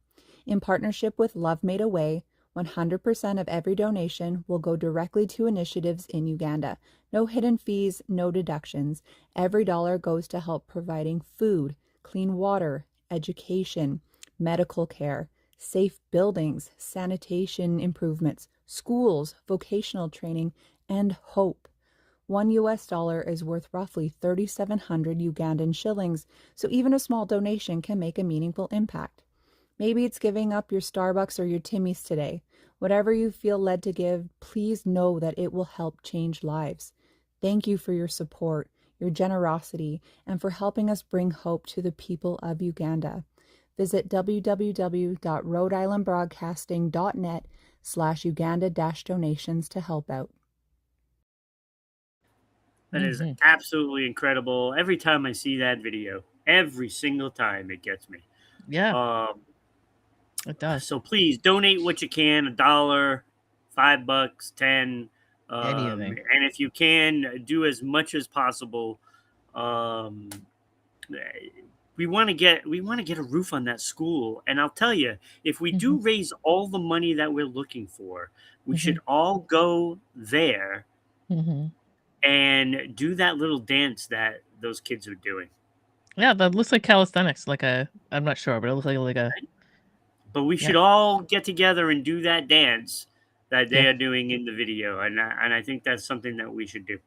In partnership with Love Made a Way, 100% of every donation will go directly to initiatives in Uganda. No hidden fees, no deductions. Every dollar goes to help providing food, clean water, education, medical care, safe buildings, sanitation improvements, schools, vocational training, and hope. $1 is worth roughly 3,700 Ugandan shillings, so even a small donation can make a meaningful impact. Maybe it's giving up your Starbucks or your Timmy's today. Whatever you feel led to give, please know that it will help change lives. Thank you for your support, your generosity, and for helping us bring hope to the people of Uganda. Visit www.rhodeislandbroadcasting.net/Uganda-donations to help out. That is absolutely incredible. Every time I see that video, Every single time it gets me. Yeah, Um, it does. so please donate what you can, $1, $5, 10. Anything. And if you can, do as much as possible. Um, we want to get a roof on that school, and I'll tell you, if we do raise all the money that we're looking for, we should all go there and do that little dance that those kids are doing. Yeah, that looks like calisthenics. I'm not sure, but it looks like a. But we should all get together and do that dance that they are doing in the video, and I think that's something that we should do.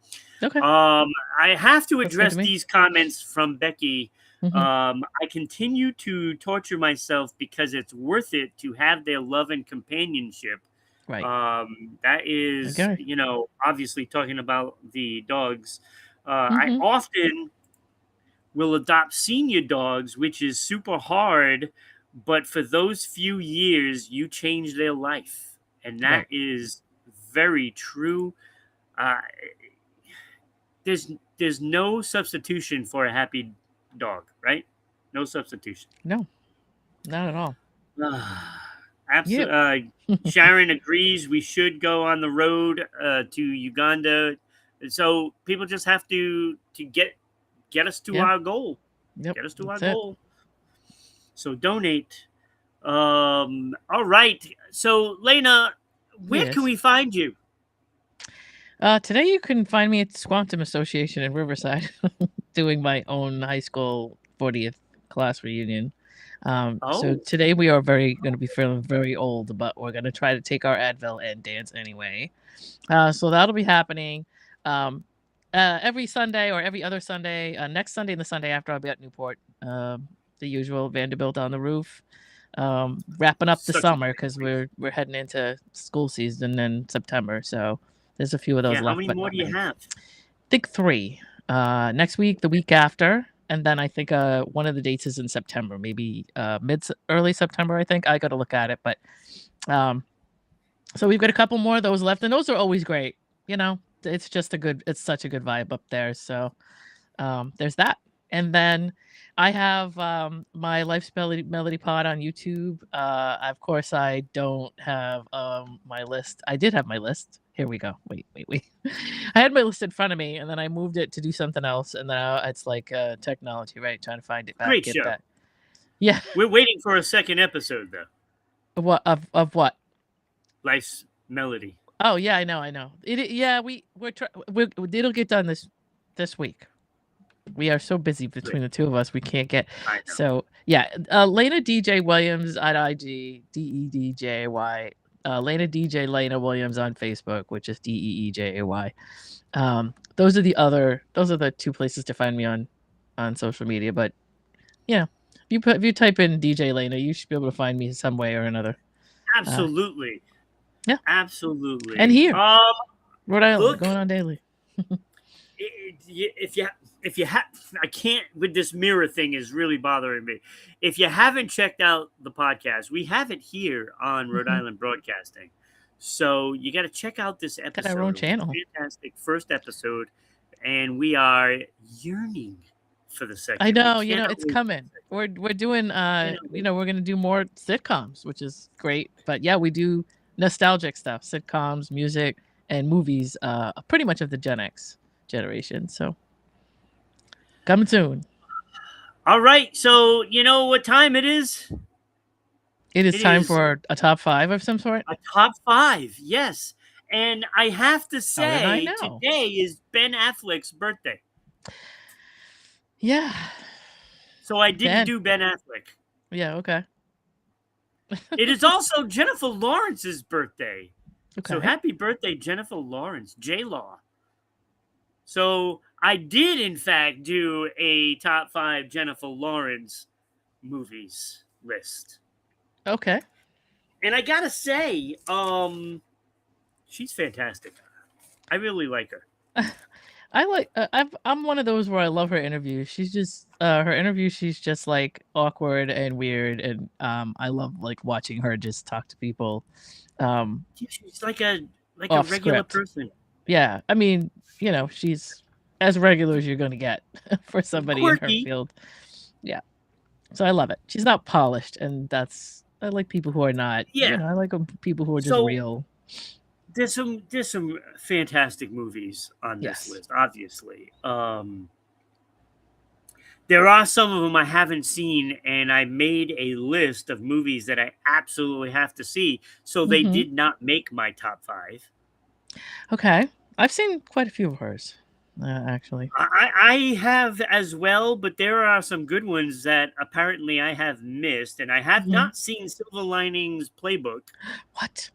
Okay. I have to That's good address to me. these comments from Becky. I continue to torture myself because it's worth it to have their love and companionship. Right. That is, Okay. obviously talking about the dogs. Mm-hmm. I often will adopt senior dogs, which is super hard, but for those few years, you change their life. And that is very true. There's no substitution for a happy dog, right? No substitution. No, not at all. Absolutely. Sharon agrees we should go on the road to Uganda. So people just have to get us to our goal. Yep. Get us to our goal. So donate. All right. So Lena, where can we find you? Today you can find me at Squantum Association in Riverside doing my own high school 40th class reunion. So today we are going to be feeling very old, but we're going to try to take our Advil and dance anyway. So that'll be happening every Sunday or every other Sunday. Next Sunday and the Sunday after, I'll be at Newport. The usual Vanderbilt on the roof. Wrapping up the summer because we're heading into school season in September. So there's a few of those left. How many more do you have? I think 3. Next week, the week after. And then I think one of the dates is in September, maybe early September, I think. I got to look at it. But so we've got a couple more of those left. And those are always great. It's just it's such a good vibe up there. So there's that. And then I have my Life's Melody Pod on YouTube. Of course, I don't have my list. I did have my list. Here we go. Wait. I had my list in front of me, and then I moved it to do something else. And now it's like technology, right? Trying to find it back. Great show. That. Yeah. We're waiting for a second episode, though. What of what? Life's Melody. Oh yeah, I know. It'll get done this week. We are so busy between the two of us, we can't get. So yeah, Lena DJ Williams at IG, DEDJAY. Lena DJ Lena Williams on Facebook, which is DEEJAY. Those are the 2 places to find me on social media. But yeah, if you type in DJ Lena, you should be able to find me some way or another. Absolutely. Yeah, absolutely. And here, Rhode Island, going on daily. If you have, I can't with this mirror thing is really bothering me. If you haven't checked out the podcast, we have it here on Rhode Island Broadcasting. So you got to check out this episode. Got our own channel. Fantastic first episode, and we are yearning for the second. I know, it's coming. We're doing, we're going to do more sitcoms, which is great. But yeah, we do nostalgic stuff, sitcoms, music, and movies. Pretty much of the Gen X generation. So coming soon. All right. So you know what time it is? It is time for a top 5 of some sort. A top 5, yes. And I have to say, today is Ben Affleck's birthday. Yeah. So I didn't do Ben Affleck. Yeah, okay. It is also Jennifer Lawrence's birthday. Okay. So happy birthday, Jennifer Lawrence, J-Law. So I did, in fact, do a top 5 Jennifer Lawrence movies list. Okay. And I gotta say, she's fantastic. I really like her. I'm one of those where I love her interviews. She's just her interviews. She's just like awkward and weird, and I love like watching her just talk to people. She's like a regular script person. Yeah, I mean, she's as regular as you're gonna get for somebody Quirky. in her field. So I love it. She's not polished, and I like people who are not. Yeah. I like people who are just So- real. There's some fantastic movies on this Yes. list, obviously. There are some of them I haven't seen, and I made a list of movies that I absolutely have to see. So they Mhm. did not make my top 5. Okay, I've seen quite a few of hers, actually. I have as well, but there are some good ones that apparently I have missed, and I have Mhm. not seen Silver Linings Playbook. What?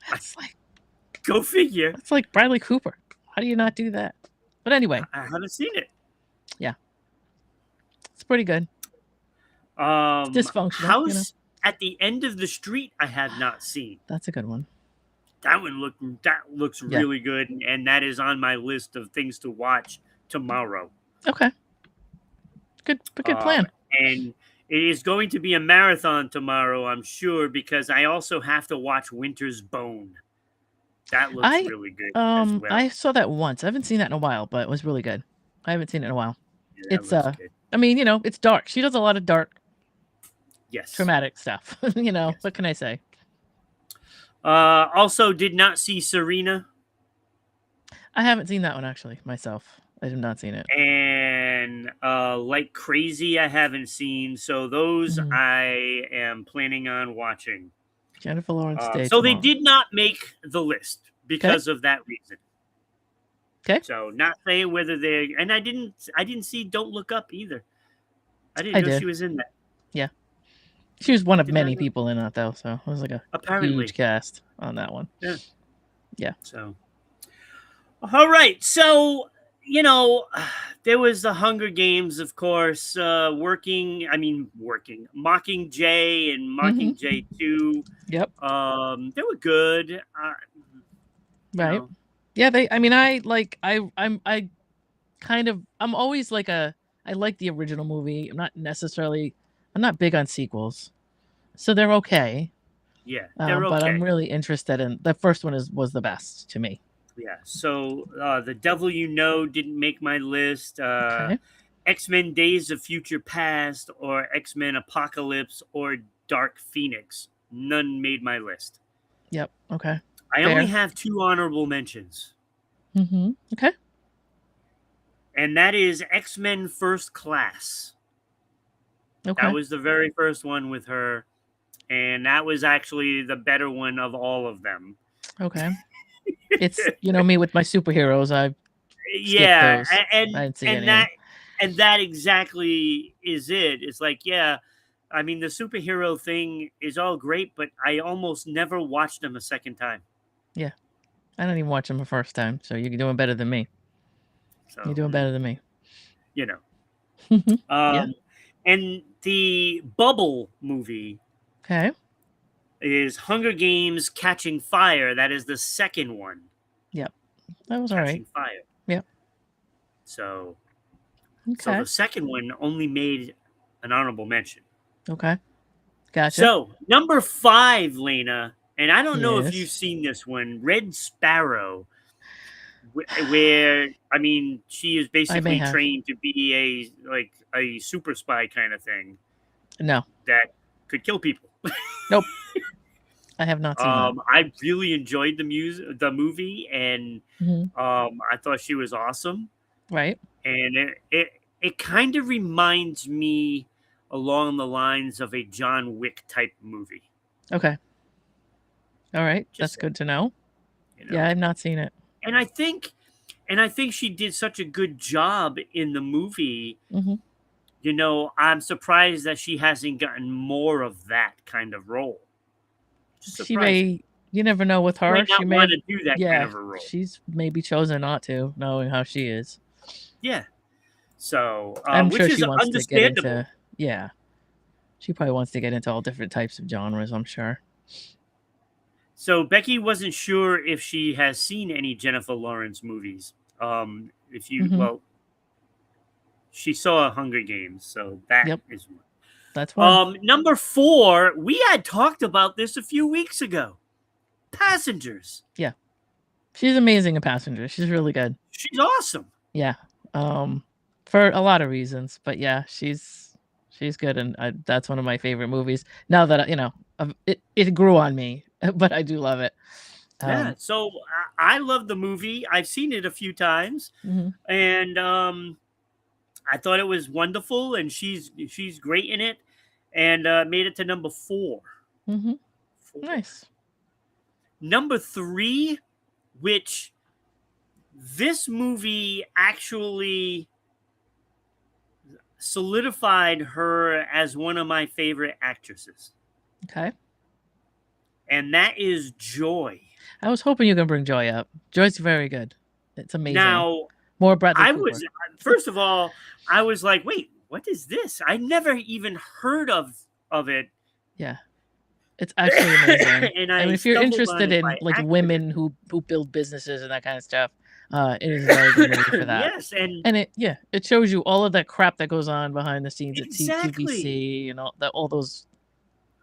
That's like Go figure. Bradley Cooper. How do you not do that? But anyway, I haven't seen it. it's pretty good. Dysfunctional, House at the End of the Street, I have not seen. That's a good one. That looks Yeah. really good, and that is on my list of things to watch tomorrow. Okay. Good plan. And it is going to be a marathon tomorrow, I'm sure, because I also have to watch Winter's Bone. That looks really good as well. I saw that once. I haven't seen that in a while, but it was really good. I haven't seen it in a while. Yeah, that It's looks good. I mean, it's dark. She does a lot of dark, Yes. traumatic stuff. Yes. What can I say? Also did not see Serena. I haven't seen that one actually myself. I have not seen it. And Like Crazy, I haven't seen. So those Mhm. I am planning on watching. Jennifer Lawrence Day. So they tomorrow. did not make the list because of that reason. Okay. So not saying whether they and I didn't see Don't Look Up either. I didn't know did. she was in that. She was one of Did not many know. people in that though, so it was like a Apparently. huge cast on that one. So all right. So there was the Hunger Games, of course, Mockingjay and Mockingjay 2. Yep. They were good. You Right. know, Yeah, I'm always like I like the original movie. I'm not big on sequels. So they're okay. yeah, they're But okay. I'm really interested in the first one was the best to me. Yeah. So The Devil You Know didn't make my list. Okay. X-Men Days of Future Past or X-Men Apocalypse or Dark Phoenix. None made my list. Yep. Okay. I Fair. only have 2 honorable mentions. Mm-hmm. Okay. And that is X-Men First Class. Okay. That was the very first one with her. And that was actually the better one of all of them. Okay. It's me with my superheroes. I Yeah, those. I didn't see any. and that exactly is it. It's like, yeah, I mean, the superhero thing is all great, but I almost never watched them a second time. I didn't even watch them the first time, so you're doing better than me. So You're doing better than me. Yeah. And the Bubble movie Okay. is Hunger Games Catching Fire. That is the second one. That was all Catching right. Fire. Yep. So Okay. the second one only made an honorable mention. Okay. Gotcha. So number 5, Lena, and I don't know if Yes. you've seen this one, Red Sparrow, where I mean she is basically have. trained to be a super spy kind of thing No, that could kill people. I have not seen that. I really enjoyed the movie, and Mhm. I thought she was awesome. Right. And it kind of reminds me along the lines of a John Wick type movie. Okay. All right. Just That's good to know. you know? Yeah, I have not seen it. And I think she did such a good job in the movie. Mhm. I'm surprised that she hasn't gotten more of that kind of role. She may. You never know with her. Might not She may want to do that Yeah, kind of a role. she's maybe chosen not to, knowing how she is. Yeah. So, I'm which sure is she wants to get understandable. into. Yeah, she probably wants to get into all different types of genres. I'm sure. So Becky wasn't sure if she has seen any Jennifer Lawrence movies. If you Mhm. she saw Hunger Games, so that Yep. is one. That's one. Number 4, we had talked about this a few weeks ago. Passengers. She's amazing in Passengers. She's really good. She's awesome. Yeah. For a lot of reasons, but yeah, she's She's good, and that's one of my favorite movies. Now that it grew on me, but I do love it. Yeah, so I love the movie. I've seen it a few times, Mhm. and I thought it was wonderful, and she's great in it, and made it to number 4. Mhm. 4. Nice. Number 3, which this movie actually solidified her as one of my favorite actresses, Okay. and that is Joy. I was hoping you were gonna bring Joy up. Joy's very good. It's amazing. Now, More Bradley I Cooper. was first of all, I was like, "Wait, what is this?" I never even heard of it, Yeah. It's actually amazing. and I I mean, if you're stumbled on interested it in by like accident. women who build businesses and that kind of stuff, it is a very good movie for that. Yes, and And it shows you all of that crap that goes on behind the scenes exactly. at QVC and all those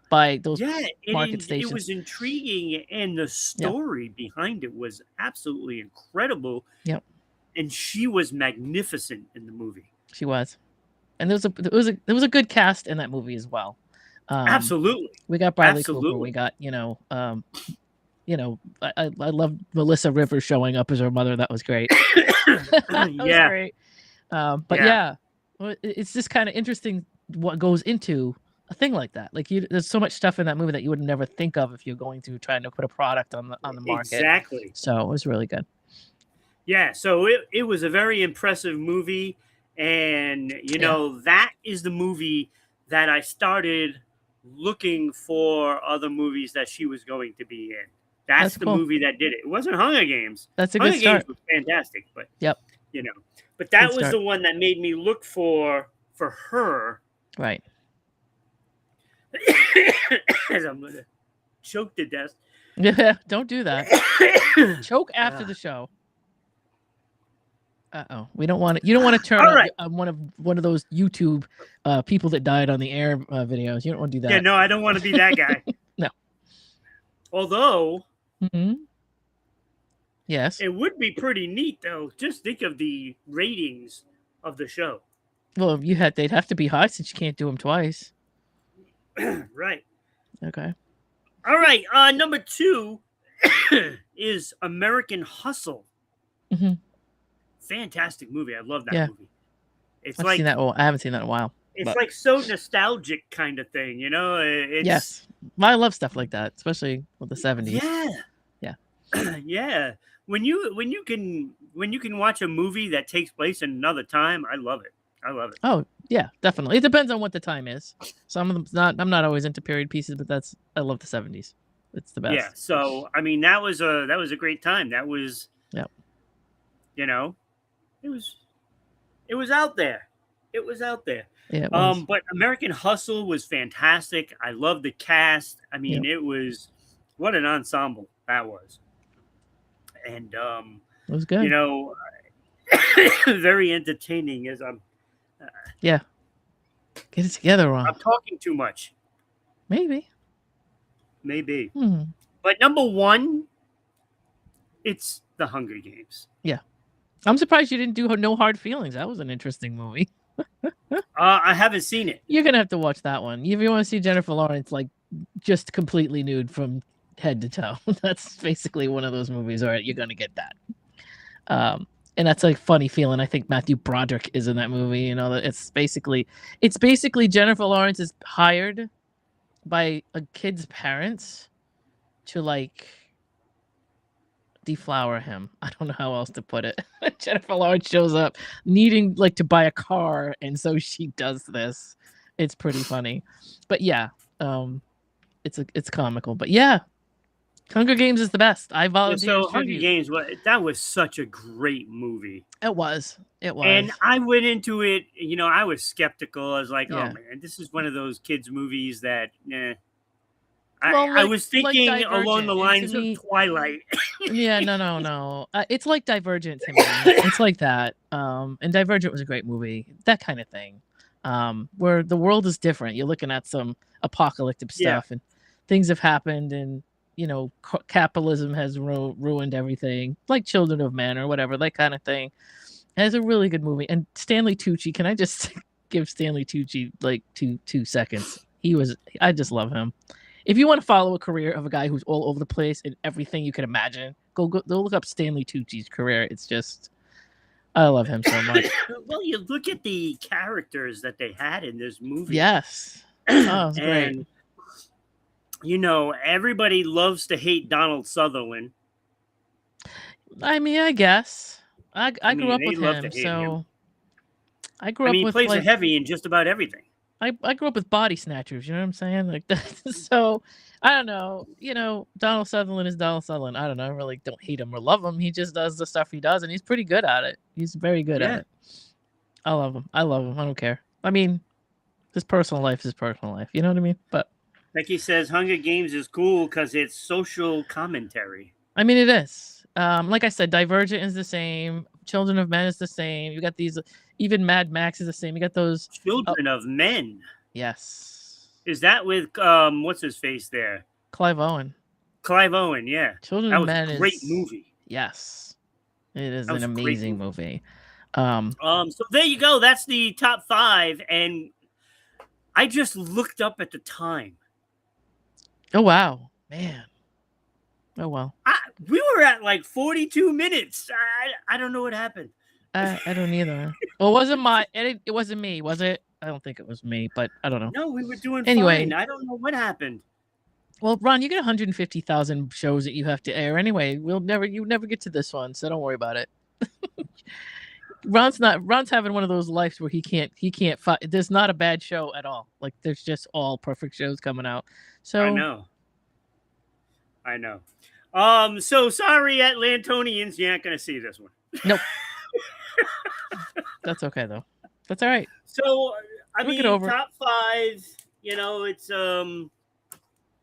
by those Yeah, market it stations. was intriguing, and the story behind it was absolutely incredible. Yep. And she was magnificent in the movie. She was, and there was a good cast in that movie as well. Absolutely, we got Bradley absolutely. Cooper. We got I love Melissa Rivers showing up as her mother. That was great. That was Yeah. great. But yeah, it's just kind of interesting what goes into a thing like that. Like there's so much stuff in that movie that you would never think of if you're going to trying to put a product on the market. Exactly. So it was really good. Yeah, so it was a very impressive movie, and that is the movie that I started looking for other movies that she was going to be in. That's the cool. movie that did it. It wasn't Hunger Games. That's a Hunger good start. Games was fantastic, but yep. But that Good was start. the one that made me look for her. Right. As I'm gonna choke to death. Yeah, don't do that. Choke after the show. We don't want it. You don't want to turn on one of those YouTube people that died on the air videos. You don't want to do that. Yeah, no, I don't want to be that guy. No. Although, yes, it would be pretty neat though. Just think of the ratings of the show. Well, they'd have to be high since you can't do them twice. Right. Okay. All right. Number 2 is American Hustle. Mm-hmm. Fantastic movie. I love that movie. It's I haven't seen that in a while. It's like so nostalgic kind of thing, Yes. Well, I love stuff like that, especially with the 70s. Yeah. Yeah. When you can watch a movie that takes place in another time, I love it. Oh, yeah, definitely. It depends on what the time is. Some of them I'm not always into period pieces, but I love the 70s. It's the best. Yeah. So, I mean, that was a great time. That was it was out there. It was out there. Yeah, it was. But American Hustle was fantastic. I love the cast. I mean, it was what an ensemble that was. And it was good. Very entertaining as I'm get it together, Ron. I'm talking too much. Maybe. But number 1, it's The Hunger Games. Yeah. I'm surprised you didn't do No Hard Feelings. That was an interesting movie. I haven't seen it. You're gonna have to watch that one. If you want to see Jennifer Lawrence like just completely nude from head to toe, that's basically one of those movies. All right, you're gonna get that. And that's like funny feeling. I think Matthew Broderick is in that movie. It's basically Jennifer Lawrence is hired by a kid's parents to like deflower him. I don't know how else to put it. Jennifer Lawrence shows up needing like to buy a car, and so she does this. It's pretty funny, but yeah, it's comical. But yeah, Hunger Games is the best. I volunteer. So Hunger Games, that was such a great movie. It was. And I went into it, I was skeptical. I was like, oh Yeah. man, this is one of those kids movies that, Well, I was thinking along the Divergent. lines To me- of Twilight. Yeah, no. It's like Divergent to me. It's like that. And Divergent was a great movie. That kind of thing. Where the world is different. You're looking at some apocalyptic stuff, and things have happened, and capitalism has ruined everything. Like Children of Men or whatever, that kind of thing. And it's a really good movie. And Stanley Tucci, can I just give Stanley Tucci like two seconds. I just love him. If you want to follow a career of a guy who's all over the place in everything you can imagine, go look up Stanley Tucci's career. It's just, I love him so much. Well, you look at the characters that they had in this movie. Yes. Oh, it's great. And, you know, everybody loves to hate Donald Sutherland. I mean, I guess. I grew up they with love to him, hate so him. I grew up he with plays like, a heavy in just about everything. I grew up with Body Snatchers, you know what I'm saying? Like so I don't know. You know, Donald Sutherland is Donald Sutherland. I don't know. I really don't hate him or love him. He just does the stuff he does, and he's pretty good at it. He's very good at it. I love him. I don't care. I mean, his personal life is his personal life. You know what I mean? But Becky says Hunger Games is cool because it's social commentary. I mean, it is. Like I said, Divergent is the same. Children of Men is the same. You got these. Even Mad Max is the same. You got those Children of Men. Yes. Is that with what's his face there? Clive Owen. Clive Owen, yeah. Children that of was Men a great is movie. Yes. It is That an was a great amazing movie. So there you go. That's the top 5, and I just looked up at the time. Oh wow, man. Oh well. We were at like 42 minutes. I don't know what happened. I don't either. Well, it wasn't me, was it? I don't think it was me, but I don't know. No, we were doing Anyway. fine. I don't know what happened. Well, Ron, you get 150,000 shows that you have to air anyway. You never get to this one, so don't worry about it. Ron's having one of those lives where he can't there's not a bad show at all. Like there's just all perfect shows coming out. So I know. So sorry, Atlantonians, you're not gonna see this one. Nope. That's okay though. That's all right. So I We'll mean, get over it. top 5. You know, it's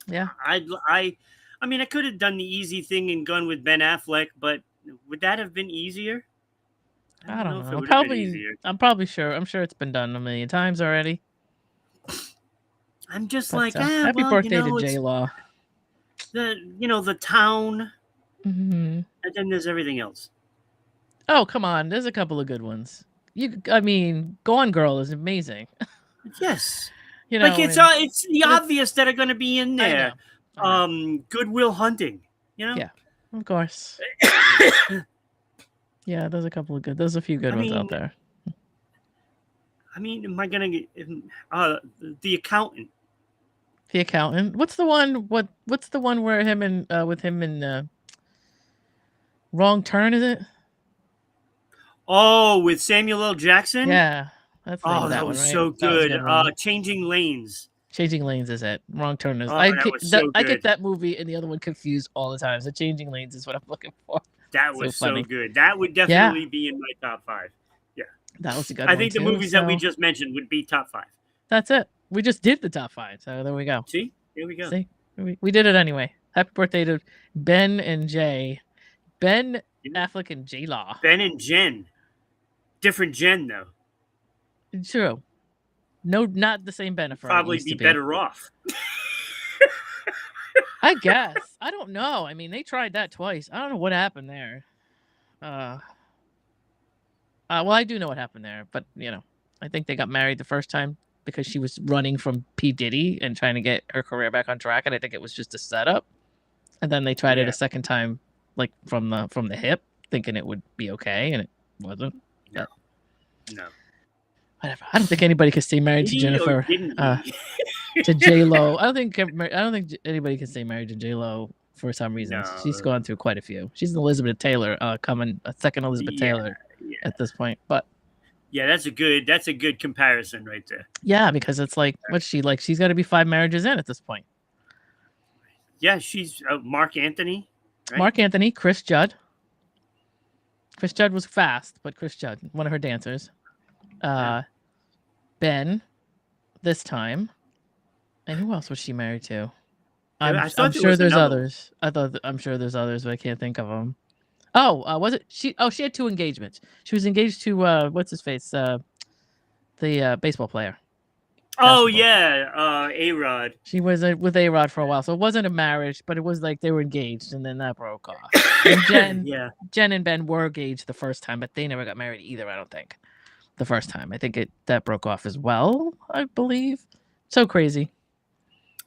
Yeah. I mean, I could have done the easy thing and gone with Ben Affleck, but would that have been easier? I don't if it know. would have been Probably. easier. I'm sure it's been done a million times already. I'm just But, like, happy well, birthday you know, to it's J Law. the town, Mm-hmm. and then there's everything else. Oh come on, there's a couple of good ones. I mean, Gone Girl is amazing. Yes, You know, like it's the obvious that are going to be in there. I know. Goodwill Hunting. You know. Yeah. Of course. Yeah, there's a few good I ones out mean, there. I mean, am I gonna get The Accountant? The Accountant. What's the one? What's the one where him and with him in Wrong Turn? Is it? Oh, with Samuel L. Jackson. Yeah, that's the name Oh, of that that was one, right? so That was a good. one. Changing Lanes. Changing Lanes is it? Wrong Turn is. Oh, I that get was so I get good. that movie and the other one confused all the time. So Changing Lanes is what I'm looking for. That So was so funny. good. That would definitely be in my top 5. That was a good I one. think the too, movies that we so just mentioned would be top 5. That's it. We just did the top 5, so there we go. See, here we go. See, we did it anyway. Happy birthday to Ben and Jay. Ben Affleck and J Law. Ben and Jen. Different Jen though. True. No, not the same Bennifer. Probably be better off. I guess. I don't know. I mean, they tried that twice. I don't know what happened there. Well, I do know what happened there, but I think they got married the first time because she was running from P. Diddy and trying to get her career back on track, and I think it was just a setup. And then they tried it a second time, like from the hip, thinking it would be okay, and it wasn't. No. Whatever. I don't think anybody could stay married to Jennifer, to J Lo. I don't think anybody can stay married to J Lo for some reason. No. She's gone through quite a few. She's an Elizabeth Taylor, coming a second Elizabeth Taylor at this point. But yeah, that's a good comparison right there. yeah, because it's like, what's she like? She's got to be 5 marriages in at this point. Yeah, she's Mark Anthony. Right? Mark Anthony, Chris Judd. Chris Judd was fast, but Chris Judd, one of her dancers. Ben, this time, and who else was she married to? I'm sure there's others. I'm sure there's others, but I can't think of them. Oh, was it she? Oh, she had 2 engagements. She was engaged to what's his face, the baseball player. Oh yeah, A-Rod. She was with A-Rod for a while, so it wasn't a marriage, but it was like they were engaged, and then that broke off. And Jen and Ben were engaged the first time, but they never got married either. I don't think. the first time. I think that broke off as well, I believe. So crazy.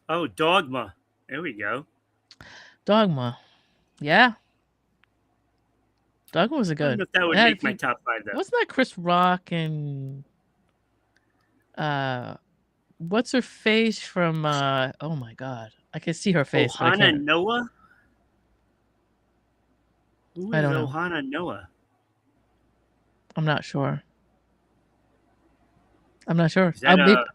Oh, Dogma. There we go. Dogma. Yeah. Dogma was a I don't good. know if that would It had a make my few- top 5 though. Wasn't that Chris Rock and what's her face from oh my god. I can see her face, but I Ohana can't. Noah? Who I is don't know. Ohana Noah? I'm not sure. I'm not sure. Is that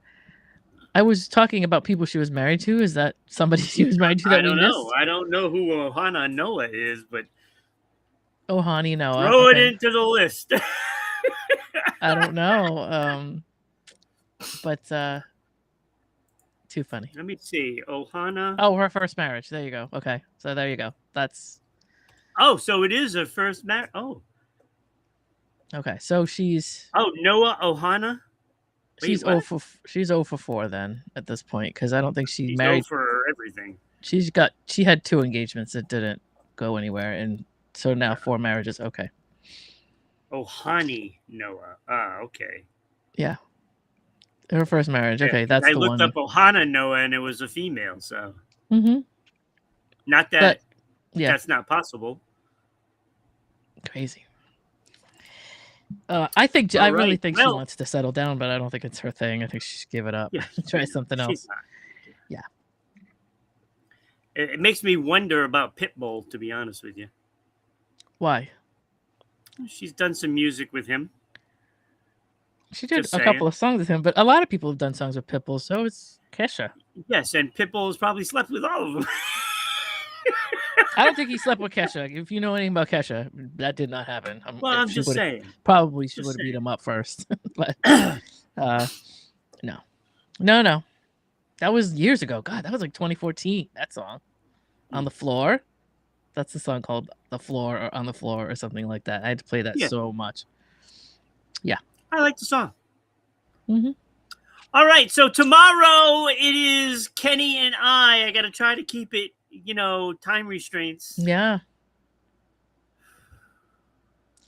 I was talking about people she was married to. Is that somebody she was married to that I we don't missed? know. I don't know who Ohana Noah is, but Oh, honey, no. throw Okay. it into the list. I don't know. But too funny. Let me see. Ohana. Oh, her first marriage. There you go. Okay. So there you go. That's Oh, so it is her first marriage. Oh. okay. So she's Oh, Noah Ohana? Wait, she's what? 0 for 4 then at this point, because I don't think she She's married. for everything. She had 2 engagements that didn't go anywhere, and so now 4 marriages. Okay. Ohani Noah. Ah, okay. Yeah. Her first marriage. Okay, Yeah, that's I the looked one. up Ohana Noah and it was a female, so Mm-hmm. not that But yeah, that's not possible. crazy. I think All I really right. think she Well- wants to settle down, but I don't think it's her thing. I think she should give it up. Yeah, Try something she's else. not. Yeah. It makes me wonder about Pitbull, to be honest with you. Why? She's done some music with him. She did Just a couple of songs with him, but a lot of people have done songs with Pitbull, so it's Kesha. Yes, and Pitbull has probably slept with all of them. I don't think he slept with Kesha. If you know anything about Kesha, that did not happen. Well, I'm She just would've- saying. Probably she Just would have beat saying. him up first. But no. That was years ago. God, that was like 2014. That song. On the Floor. That's the song called The Floor or On the Floor or something like that. I had to play that Yeah. so much. I like the song. Mhm. All right, so tomorrow it is Kenny and I. I got to try to keep it, time restraints. Yeah.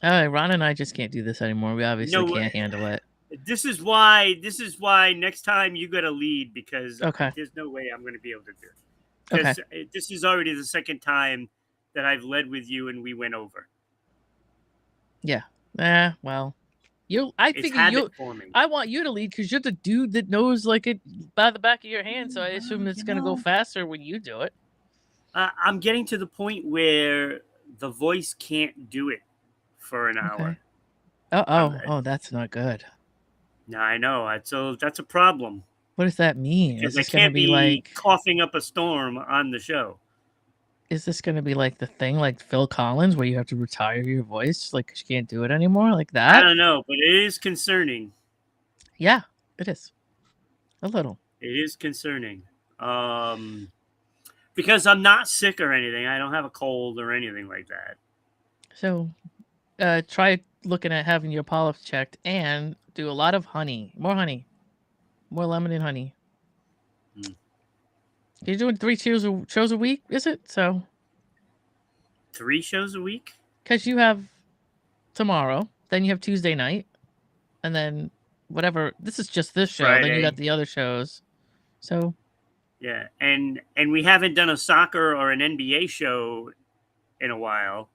Ron and I just can't do this anymore. We obviously No, can't handle it. This is why next time you got to lead because Okay. there's no way I'm going to be able to do it. Okay. Because this is already the second time that I've led with you and we went over. Well, It's figure habit forming. I want you to lead because you're the dude that knows like it by the back of your hand. So I assume it's gonna go faster when you do it. I'm getting to the point where the voice can't do it for an hour. Oh, that's not good. No, I know. That's a problem. What does that mean? Because Is I this gonna can't be be like? coughing up a storm on the show. Is this gonna be like the thing like Phil Collins where you have to retire your voice like 'cause you can't do it anymore like I that? don't know, but it is concerning. Yeah, it is. A little. It is concerning. Because I'm not sick or anything. I don't have a cold or anything like that. So, try looking at having your polyps checked and do a lot of honey, more lemon and honey. Hmm. You're doing 3 shows a week, is it? So, 3 shows a week? because you have tomorrow, then you have Tuesday night, and then whatever. This is just this show. Then you got Friday. the other shows. So, Yeah, and we haven't done a soccer or an NBA show in a while.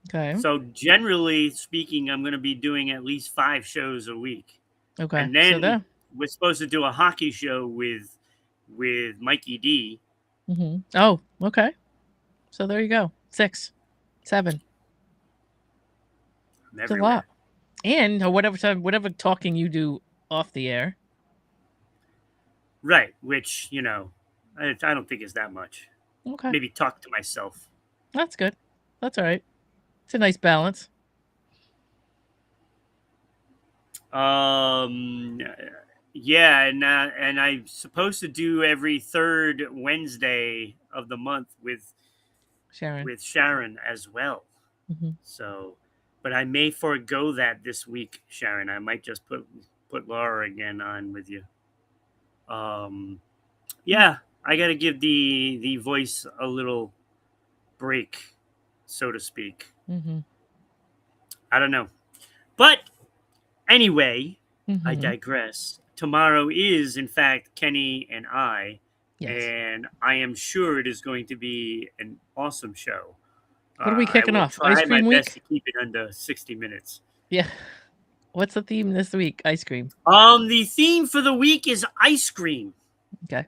okay, So generally speaking, I'm going to be doing at least 5 shows a week. okay. And then so there. we're supposed to do a hockey show with Mikey D. Mm-hmm. Oh, okay. So there you go. 6, 7. I'm It's a everywhere. lot. And whatever talking you do off the air. Right, which, I don't think is that much. Okay. Maybe talk to myself. That's good. That's all right. It's a nice balance. Yeah, and I'm supposed to do every third Wednesday of the month with Sharon. as well. Mhm. So, but I may forego that this week, Sharon. I might just put Laura again on with you. Yeah, I got to give the voice a little break, so to speak. Mm-hmm. I don't know, but Anyway, I Mhm. digress. Tomorrow is, in fact, Kenny and I, Yes. and I am sure it is going to be an awesome show. What are we I kicking will off? Ice try my cream best week? to keep it under 60 minutes. Yeah. What's the theme this week? Ice cream. The theme for the week is ice cream. Okay.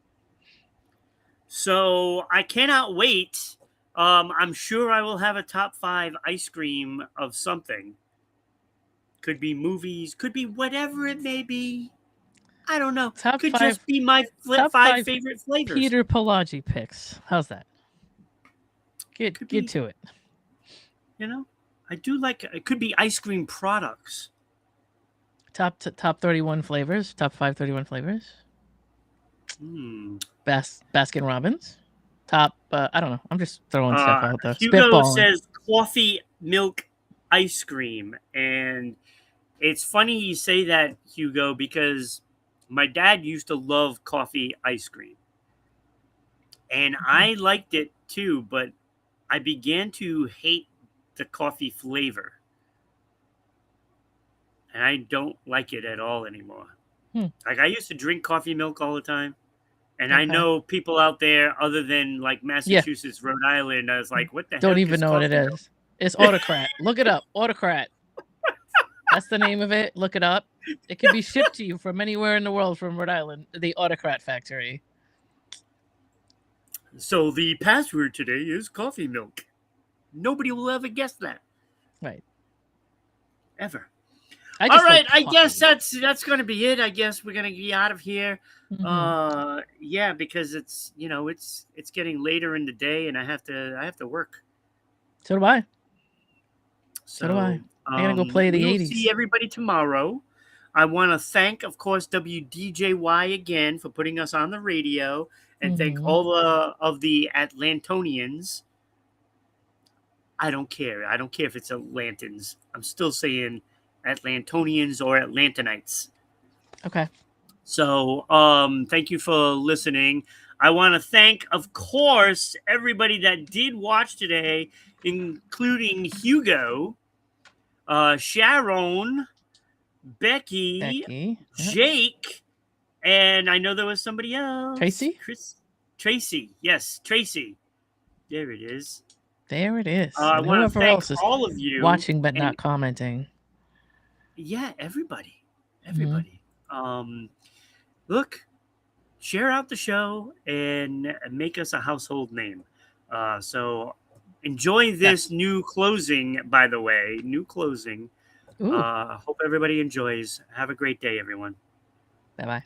So I cannot wait. I'm sure I will have a top 5 ice cream of something. Could be movies, could be whatever it may be. I don't know. Top Could 5 just be my top 5 5 favorite flavors. Peter Pelagi picks. How's that? Get be. to it. You know, I do like it. Could be ice cream products. Top 31 flavors. Top 5 31 flavors. Baskin Robbins. Top. I don't know. I'm just throwing stuff out there. Hugo Spitballing. says coffee milk ice cream, and it's funny you say that, Hugo, because my dad used to love coffee ice cream, and I liked it too, but I began to hate the coffee flavor, and I don't like it at all anymore. Like, I used to drink coffee milk all the time, and I Okay. know people out there other than like Massachusetts, Rhode Island. I was like, what the Don't heck even is know what it coffee milk? is. It's Autocrat. Look it up. Autocrat. That's the name of it. Look it up. It can be shipped to you from anywhere in the world from Rhode Island. The Autocrat factory. So the password today is coffee milk. Nobody will ever guess that. Right. Ever. I All just right, like I guess that's going to be it. I guess we're going to get out of here. Mhm. Yeah, because it's it's getting later in the day, and I have to work. So do I. So do I. I gotta go play the we'll 80s. see everybody tomorrow. I want to thank, of course, WDJY again for putting us on the radio, and thank Mhm. all of the Atlantonians. I don't care. I don't care if it's Atlantans. I'm still saying Atlantonians or Atlantanites. Okay. So, thank you for listening. I want to thank, of course, everybody that did watch today, including Hugo, Sharon, Becky, Yep. Jake, and I know there was somebody else. Tracy. Yes, Tracy. There it is. There it is. I And want to whoever thank else is all of you watching but and- not commenting. Yeah, everybody. Look, share out the show and make us a household name. So enjoy this new closing, by the way. New closing. Ooh. Hope everybody enjoys. Have a great day, everyone. Bye-bye.